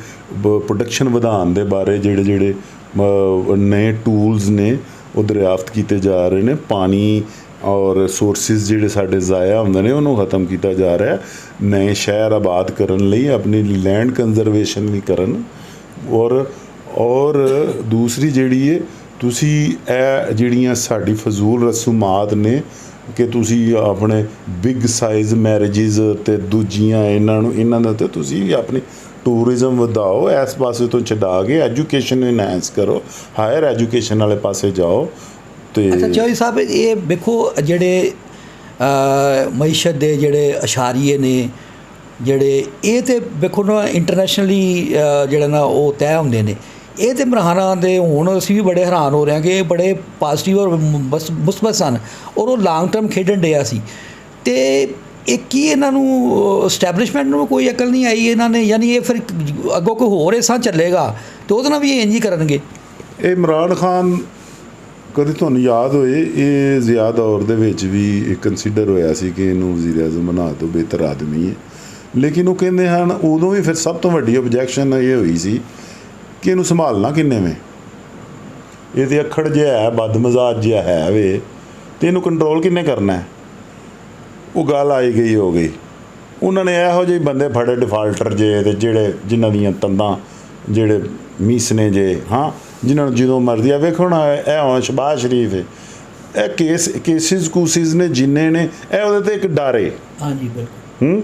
ਪ੍ਰੋਡਕਸ਼ਨ ਵਧਾਉਣ ਦੇ ਬਾਰੇ ਜਿਹੜੇ ਨਵੇਂ ਟੂਲਸ ਨੇ ਉਹ ਦਰਿਆਫਤ ਕੀਤੇ ਜਾ ਰਹੇ ਨੇ। ਪਾਣੀ ਔਰ ਸੋਰਸਿਸ ਜਿਹੜੇ ਸਾਡੇ ਜ਼ਾਇਆ ਹੁੰਦੇ ਨੇ ਉਹਨੂੰ ਖ਼ਤਮ ਕੀਤਾ ਜਾ ਰਿਹਾ। ਨਵੇਂ ਸ਼ਹਿਰ ਆਬਾਦ ਕਰਨ ਲਈ ਆਪਣੀ ਲੈਂਡ ਕੰਜ਼ਰਵੇਸ਼ਨ ਵੀ ਕਰਨ। ਔਰ ਦੂਸਰੀ ਜਿਹੜੀ ਹੈ ਤੁਸੀਂ ਇਹ ਜਿਹੜੀਆਂ ਸਾਡੀ ਫਜ਼ੂਲ ਰਸੂਮਾਤ ਨੇ ਕਿ ਤੁਸੀਂ ਆਪਣੇ ਬਿਗ ਸਾਈਜ਼ ਮੈਰਿਜਿਸ ਅਤੇ ਦੂਜੀਆਂ ਇਹਨਾਂ ਦੇ ਉੱਤੇ ਤੁਸੀਂ ਵੀ ਆਪਣੀ ਟੂਰਿਜ਼ਮ ਵਧਾਓ, ਇਸ ਪਾਸੇ ਤੋਂ ਛਡਾ ਕੇ ਐਜੂਕੇਸ਼ਨ ਇਨਹੈਂਸ ਕਰੋ, ਹਾਇਰ ਐਜੂਕੇਸ਼ਨ ਵਾਲੇ ਪਾਸੇ ਜਾਓ। ਤੇ ਅੱਛਾ ਚੌਧਰੀ ਸਾਹਿਬ, ਇਹ ਵੇਖੋ ਜਿਹੜੇ ਮਈਸ਼ਤ ਦੇ ਜਿਹੜੇ ਅਸ਼ਾਰੀਏ ਨੇ ਜਿਹੜੇ, ਇਹ ਤਾਂ ਵੇਖੋ ਨਾ ਇੰਟਰਨੈਸ਼ਨਲੀ ਜਿਹੜਾ ਨਾ ਉਹ ਤੈਅ ਹੁੰਦੇ ਨੇ। ਇਹ ਤਾਂ ਇਮਰਾਨ ਦੇ ਹੁਣ ਅਸੀਂ ਵੀ ਬੜੇ ਹੈਰਾਨ ਹੋ ਰਹੇ ਹਾਂ ਕਿ ਇਹ ਬੜੇ ਪਾਜ਼ਿਟਿਵ ਔਰ ਮੁਸਬਤ ਸਨ ਔਰ ਉਹ ਲੌਂਗ ਟਰਮ ਖੇਡਣ ਡਿਆ ਸੀ। ਅਤੇ ਇਹ ਕੀ ਇਹਨਾਂ ਨੂੰ ਸਟੈਬਲਿਸ਼ਮੈਂਟ ਨੂੰ ਕੋਈ ਅਕਲ ਨਹੀਂ ਆਈ ਇਹਨਾਂ ਨੇ, ਯਾਨੀ ਇਹ ਫਿਰ ਅੱਗੋਂ ਕੋਈ ਹੋਰ ਹਿੱਸਾ ਚੱਲੇਗਾ ਅਤੇ ਉਹਦੇ ਨਾਲ ਵੀ ਇੰਝ ਹੀ ਕਰਨਗੇ। ਇਹ ਇਮਰਾਨ ਖਾਨ, ਕਦੇ ਤੁਹਾਨੂੰ ਯਾਦ ਹੋਏ, ਇਹ ਜ਼ਿਆ ਦੌਰ ਦੇ ਵਿੱਚ ਵੀ ਕੰਸੀਡਰ ਹੋਇਆ ਸੀ ਕਿ ਇਹਨੂੰ ਵਜ਼ੀਰ ਆਜ਼ਮ ਬਣਾ ਦਿਓ, ਬਿਹਤਰ ਆਦਮੀ ਹੈ। ਲੇਕਿਨ ਉਹ ਕਹਿੰਦੇ ਹਨ ਉਦੋਂ ਵੀ ਫਿਰ ਸਭ ਤੋਂ ਵੱਡੀ ਓਬਜੈਕਸ਼ਨ ਇਹ ਹੋਈ ਸੀ ਕਿ ਇਹਨੂੰ ਸੰਭਾਲਣਾ ਕਿੰਨੇ ਵੇ, ਇਹ ਤੇ ਅਖੜ ਜਿਹਾ ਹੈ, ਬਦਮਜ਼ਾਜ ਜਿਹਾ ਹੈ ਵੇ, ਤੇ ਇਹਨੂੰ ਕੰਟਰੋਲ ਕਿੰਨੇ ਕਰਨਾ ਹੈ। ਉਹ ਗੱਲ ਆਈ ਗਈ ਹੋ ਗਈ। ਉਹਨਾਂ ਨੇ ਇਹੋ ਜਿਹੇ ਬੰਦੇ ਫੜੇ ਡਿਫਾਲਟਰ ਜੇ, ਤੇ ਜਿਨ੍ਹਾਂ ਦੀਆਂ ਤੰਦਾਂ ਜਿਹੜੇ ਮੀਸ ਨੇ ਜੇ, ਹਾਂ, ਜਿਨ੍ਹਾਂ ਨੂੰ ਜਦੋਂ ਮਰਜ਼ੀ ਆ। ਵੇਖੋ ਨਾ, ਇਹ ਹੁਣ ਸ਼ਬਾਜ਼ ਸ਼ਰੀਫ ਹੈ, ਇਹ ਕੇਸਿਸ ਕੂਸਿਸ ਨੇ ਜਿੰਨੇ ਨੇ, ਇਹ ਉਹਦੇ 'ਤੇ ਇੱਕ ਡਰ ਹੈ। ਹਾਂਜੀ ਬਿਲਕੁਲ।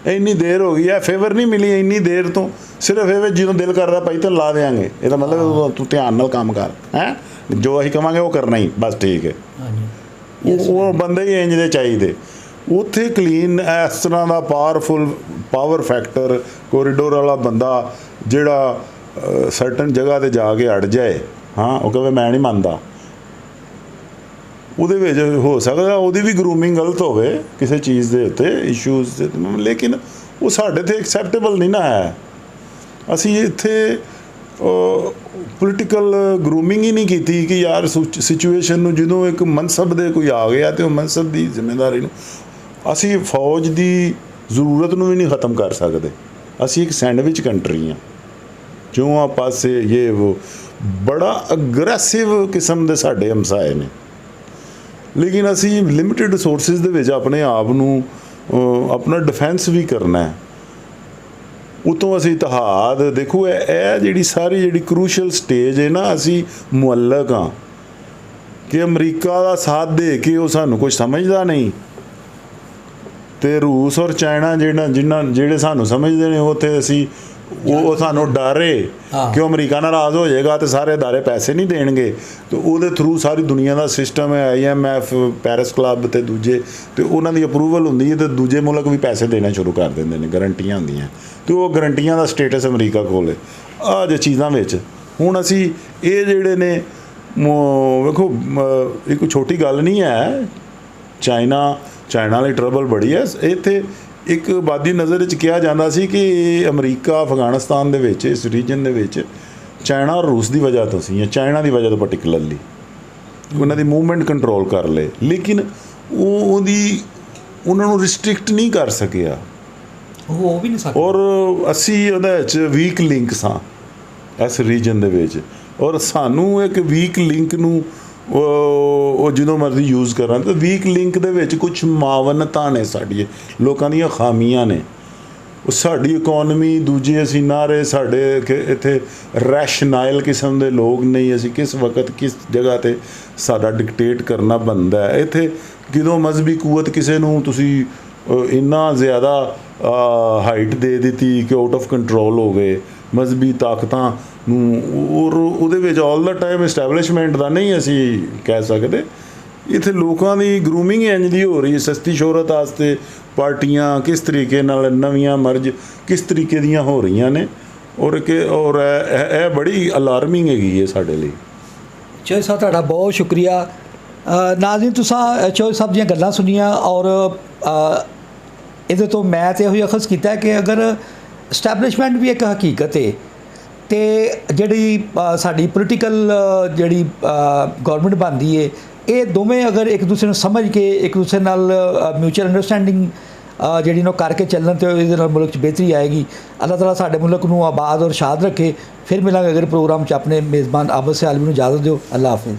ਇੰਨੀ ਦੇਰ ਹੋ ਗਈ ਹੈ, ਫੇਵਰ ਨਹੀਂ ਮਿਲੀ ਇੰਨੀ ਦੇਰ ਤੋਂ, ਸਿਰਫ ਇਹ ਜਦੋਂ ਦਿਲ ਕਰਦਾ ਭਾਈ ਤਾਂ ਲਾ ਦੇਵਾਂਗੇ। ਇਹਦਾ ਮਤਲਬ ਤੂੰ ਧਿਆਨ ਨਾਲ ਕੰਮ ਕਰ, ਹੈਂ, ਜੋ ਅਸੀਂ ਕਹਾਂਗੇ ਉਹ ਕਰਨਾ ਹੀ, ਬਸ ਠੀਕ ਹੈ। ਉਹ ਬੰਦੇ ਹੀ ਇੰਝ ਦੇ ਚਾਹੀਦੇ। ਉੱਥੇ ਕਲੀਨ ਇਸ ਤਰ੍ਹਾਂ ਦਾ ਪਾਵਰ ਫੈਕਟਰ, ਕੋਰੀਡੋਰ ਵਾਲਾ ਬੰਦਾ ਜਿਹੜਾ ਸਰਟਨ ਜਗ੍ਹਾ 'ਤੇ ਜਾ ਕੇ ਅੜ ਜਾਏ, ਹਾਂ, ਉਹ ਕਹੇ ਮੈਂ ਨਹੀਂ ਮੰਨਦਾ, ਉਹਦੇ ਵਿੱਚ ਹੋ ਸਕਦਾ ਉਹਦੀ ਵੀ ਗਰੂਮਿੰਗ ਗਲਤ ਹੋਵੇ ਕਿਸੇ ਚੀਜ਼ ਦੇ ਉੱਤੇ, ਇਸ਼ੂਜ਼ ਦੇ, ਲੇਕਿਨ ਉਹ ਸਾਡੇ 'ਤੇ ਐਕਸੈਪਟੇਬਲ ਨਹੀਂ ਨਾ ਹੈ। ਅਸੀਂ ਇੱਥੇ ਪੋਲੀਟੀਕਲ ਗਰੂਮਿੰਗ ਹੀ ਨਹੀਂ ਕੀਤੀ ਕਿ ਯਾਰ ਸਿਚੁਏਸ਼ਨ ਨੂੰ, ਜਦੋਂ ਇੱਕ ਮਨਸਬ ਦੇ ਕੋਈ ਆ ਗਿਆ ਅਤੇ ਉਹ ਮਨਸਬ ਦੀ ਜ਼ਿੰਮੇਵਾਰੀ ਨੂੰ, ਅਸੀਂ ਫੌਜ ਦੀ ਜ਼ਰੂਰਤ ਨੂੰ ਵੀ ਨਹੀਂ ਖ਼ਤਮ ਕਰ ਸਕਦੇ। ਅਸੀਂ ਇੱਕ ਸੈਂਡਵਿਚ ਕੰਟਰੀ ਹਾਂ, ਚੌਹਾਂ ਪਾਸੇ ਇਹ ਉਹ ਬੜਾ ਅਗਰੈਸਿਵ ਕਿਸਮ ਦੇ ਸਾਡੇ ਹਮਸਾਏ ਨੇ, ਲੇਕਿਨ ਅਸੀਂ ਲਿਮਿਟਿਡ ਰਿਸੋਰਸਿਸ ਦੇ ਵਿੱਚ ਆਪਣੇ ਆਪ ਨੂੰ ਆਪਣਾ ਡਿਫੈਂਸ ਵੀ ਕਰਨਾ ਹੈ। ਉਤੋਂ ਅਸੀਂ ਇਤਿਹਾਦ ਦੇਖੋ, ਇਹ ਜਿਹੜੀ ਸਾਰੀ ਜਿਹੜੀ ਕਰੂਸ਼ਲ ਸਟੇਜ ਹੈ ਨਾ, ਅਸੀਂ ਮੁਅੱਲਕ ਹਾਂ ਕਿ ਅਮਰੀਕਾ ਦਾ ਸਾਥ ਦੇ ਕੇ ਉਹ ਸਾਨੂੰ ਕੁਝ ਸਮਝਦਾ ਨਹੀਂ, ਅਤੇ ਰੂਸ ਔਰ ਚਾਈਨਾ ਜਿਹੜੇ ਸਾਨੂੰ ਸਮਝਦੇ ਨੇ, ਉੱਥੇ ਅਸੀਂ ਉਹ ਸਾਨੂੰ ਡਰ ਹੈ ਕਿ ਉਹ ਅਮਰੀਕਾ ਨਾਰਾਜ਼ ਹੋ ਜਾਏਗਾ ਅਤੇ ਸਾਰੇ ਅਦਾਰੇ ਪੈਸੇ ਨਹੀਂ ਦੇਣਗੇ, ਅਤੇ ਉਹਦੇ ਥਰੂ ਸਾਰੀ ਦੁਨੀਆ ਦਾ ਸਿਸਟਮ ਹੈ, IMF, ਪੈਰਿਸ ਕਲੱਬ ਅਤੇ ਦੂਜੇ, ਅਤੇ ਉਹਨਾਂ ਦੀ ਅਪਰੂਵਲ ਹੁੰਦੀ ਹੈ ਅਤੇ ਦੂਜੇ ਮੁਲਕ ਵੀ ਪੈਸੇ ਦੇਣਾ ਸ਼ੁਰੂ ਕਰ ਦਿੰਦੇ ਨੇ, ਗਰੰਟੀਆਂ ਹੁੰਦੀਆਂ, ਅਤੇ ਉਹ ਗਰੰਟੀਆਂ ਦਾ ਸਟੇਟਸ ਅਮਰੀਕਾ ਕੋਲ ਹੈ। ਆਹ ਜੇ ਚੀਜ਼ਾਂ ਵਿੱਚ ਹੁਣ ਅਸੀਂ ਇਹ ਜਿਹੜੇ ਨੇ, ਵੇਖੋ, ਇਹ ਕੋਈ ਛੋਟੀ ਗੱਲ ਨਹੀਂ ਹੈ। ਚਾਈਨਾ ਵਾਲੀ ਟਰਬਲ ਬੜੀ ਹੈ। ਇੱਥੇ ਇੱਕ ਬਾਦੀ ਨਜ਼ਰ ਵਿੱਚ ਕਿਹਾ ਜਾਂਦਾ ਸੀ ਕਿ ਅਮਰੀਕਾ ਅਫਗਾਨਿਸਤਾਨ ਦੇ ਵਿੱਚ, ਇਸ ਰੀਜਨ ਦੇ ਵਿੱਚ ਚਾਈਨਾ ਔਰ ਰੂਸ ਦੀ ਵਜ੍ਹਾ ਤੋਂ ਸੀ, ਜਾਂ ਚਾਈਨਾ ਦੀ ਵਜ੍ਹਾ ਤੋਂ ਪਾਰਟਿਕੂਲਰਲੀ ਉਹਨਾਂ ਦੀ ਮੂਵਮੈਂਟ ਕੰਟਰੋਲ ਕਰ ਲਏ, ਲੇਕਿਨ ਉਹਨਾਂ ਨੂੰ ਰਿਸਟ੍ਰਿਕਟ ਨਹੀਂ ਕਰ ਸਕਿਆ, ਉਹ ਵੀ ਨਹੀਂ ਸਕਦਾ। ਔਰ ਅਸੀਂ ਉਹਦੇ ਵਿੱਚ ਵੀਕ ਲਿੰਕ ਸਾਂ ਇਸ ਰੀਜਨ ਦੇ ਵਿੱਚ, ਔਰ ਸਾਨੂੰ ਇੱਕ ਵੀਕ ਲਿੰਕ ਨੂੰ ਉਹ ਜਦੋਂ ਮਰਜ਼ੀ ਯੂਜ਼ ਕਰਾਂ। ਤਾਂ ਵੀਕ ਲਿੰਕ ਦੇ ਵਿੱਚ ਕੁਝ ਮਾਵਨਤਾਂ ਨੇ, ਸਾਡੀਆਂ ਲੋਕਾਂ ਦੀਆਂ ਖਾਮੀਆਂ ਨੇ। ਉਹ ਸਾਡੀ ਇਕੋਨਮੀ, ਦੂਜੇ ਅਸੀਂ ਨਾ ਰਹੇ, ਸਾਡੇ ਇੱਥੇ ਰੈਸ਼ਨਾਈਲ ਕਿਸਮ ਦੇ ਲੋਕ ਨਹੀਂ। ਅਸੀਂ ਕਿਸ ਵਕਤ ਕਿਸ ਜਗ੍ਹਾ 'ਤੇ ਸਾਡਾ ਡਿਕਟੇਟ ਕਰਨਾ ਬਣਦਾ ਹੈ। ਇੱਥੇ ਕਿਦੋਂ ਮਜ਼ਹਬੀ ਕੂਵਤ ਕਿਸੇ ਨੂੰ ਤੁਸੀਂ ਇੰਨਾ ਜ਼ਿਆਦਾ ਹਾਈਟ ਦੇ ਦਿੱਤੀ ਕਿ ਆਊਟ ਆਫ ਕੰਟਰੋਲ ਹੋ ਗਏ ਮਜ਼ਹਬੀ ਤਾਕਤਾਂ ਨੂੰ, ਔਰ ਉਹਦੇ ਵਿੱਚ ਆਲ ਦਾ ਟਾਈਮ ਇਸਟੈਬਲਿਸ਼ਮੈਂਟ ਦਾ ਨਹੀਂ ਅਸੀਂ ਕਹਿ ਸਕਦੇ। ਇੱਥੇ ਲੋਕਾਂ ਦੀ ਗਰੂਮਿੰਗ ਇੰਝ ਦੀ ਹੋ ਰਹੀ ਹੈ, ਸਸਤੀ ਸ਼ੋਹਰਤ ਵਾਸਤੇ ਪਾਰਟੀਆਂ ਕਿਸ ਤਰੀਕੇ ਨਾਲ ਨਵੀਆਂ ਮਰਜ ਕਿਸ ਤਰੀਕੇ ਦੀਆਂ ਹੋ ਰਹੀਆਂ ਨੇ, ਔਰ ਇਹ ਬੜੀ ਅਲਾਰਮਿੰਗ ਹੈਗੀ ਹੈ ਸਾਡੇ ਲਈ। ਚੌਧਰੀ ਸਾਹਿਬ ਤੁਹਾਡਾ ਬਹੁਤ ਸ਼ੁਕਰੀਆ। ਨਾਜ਼ਰੀਨ, ਤੁਸੀਂ ਚੌਧਰੀ ਸਾਹਿਬ ਦੀਆਂ ਗੱਲਾਂ ਸੁਣੀਆਂ, ਔਰ ਇਹਦੇ ਤੋਂ ਮੈਂ ਤਾਂ ਇਹੋ ਹੀ ਅਖਜ਼ ਕੀਤਾ ਕਿ ਅਗਰ ਸਟੈਬਲਿਸ਼ਮੈਂਟ ਵੀ ਇੱਕ ਹਕੀਕਤ ਹੈ, ਅਤੇ ਜਿਹੜੀ ਸਾਡੀ ਪੋਲੀਟੀਕਲ ਜਿਹੜੀ ਗੌਰਮੈਂਟ ਬਣਦੀ ਹੈ, ਇਹ ਦੋਵੇਂ ਅਗਰ ਇੱਕ ਦੂਸਰੇ ਨੂੰ ਸਮਝ ਕੇ ਇੱਕ ਦੂਸਰੇ ਨਾਲ ਮਿਊਚੁਅਲ ਅੰਡਰਸਟੈਂਡਿੰਗ ਜਿਹੜੀ ਨੂੰ ਕਰਕੇ ਚੱਲਣ, ਤੇ ਇਹਦੇ ਨਾਲ ਮੁਲਕ 'ਚ ਬਿਹਤਰੀ ਆਏਗੀ। ਅੱਲਾਹ ਤਾਲਾ ਸਾਡੇ ਮੁਲਕ ਨੂੰ ਆਬਾਦ ਔਰ ਸ਼ਾਦ ਰੱਖੇ। ਫਿਰ ਮਿਲਾਂਗੇ ਅਗਰ ਪ੍ਰੋਗਰਾਮ 'ਚ। ਆਪਣੇ ਮੇਜ਼ਬਾਨ ਆਬਦ ਸੇ ਆਲਮੀ ਨੂੰ ਇਜਾਜ਼ਤ ਦਿਓ। ਅੱਲਾਹ ਹਾਫਿਜ਼।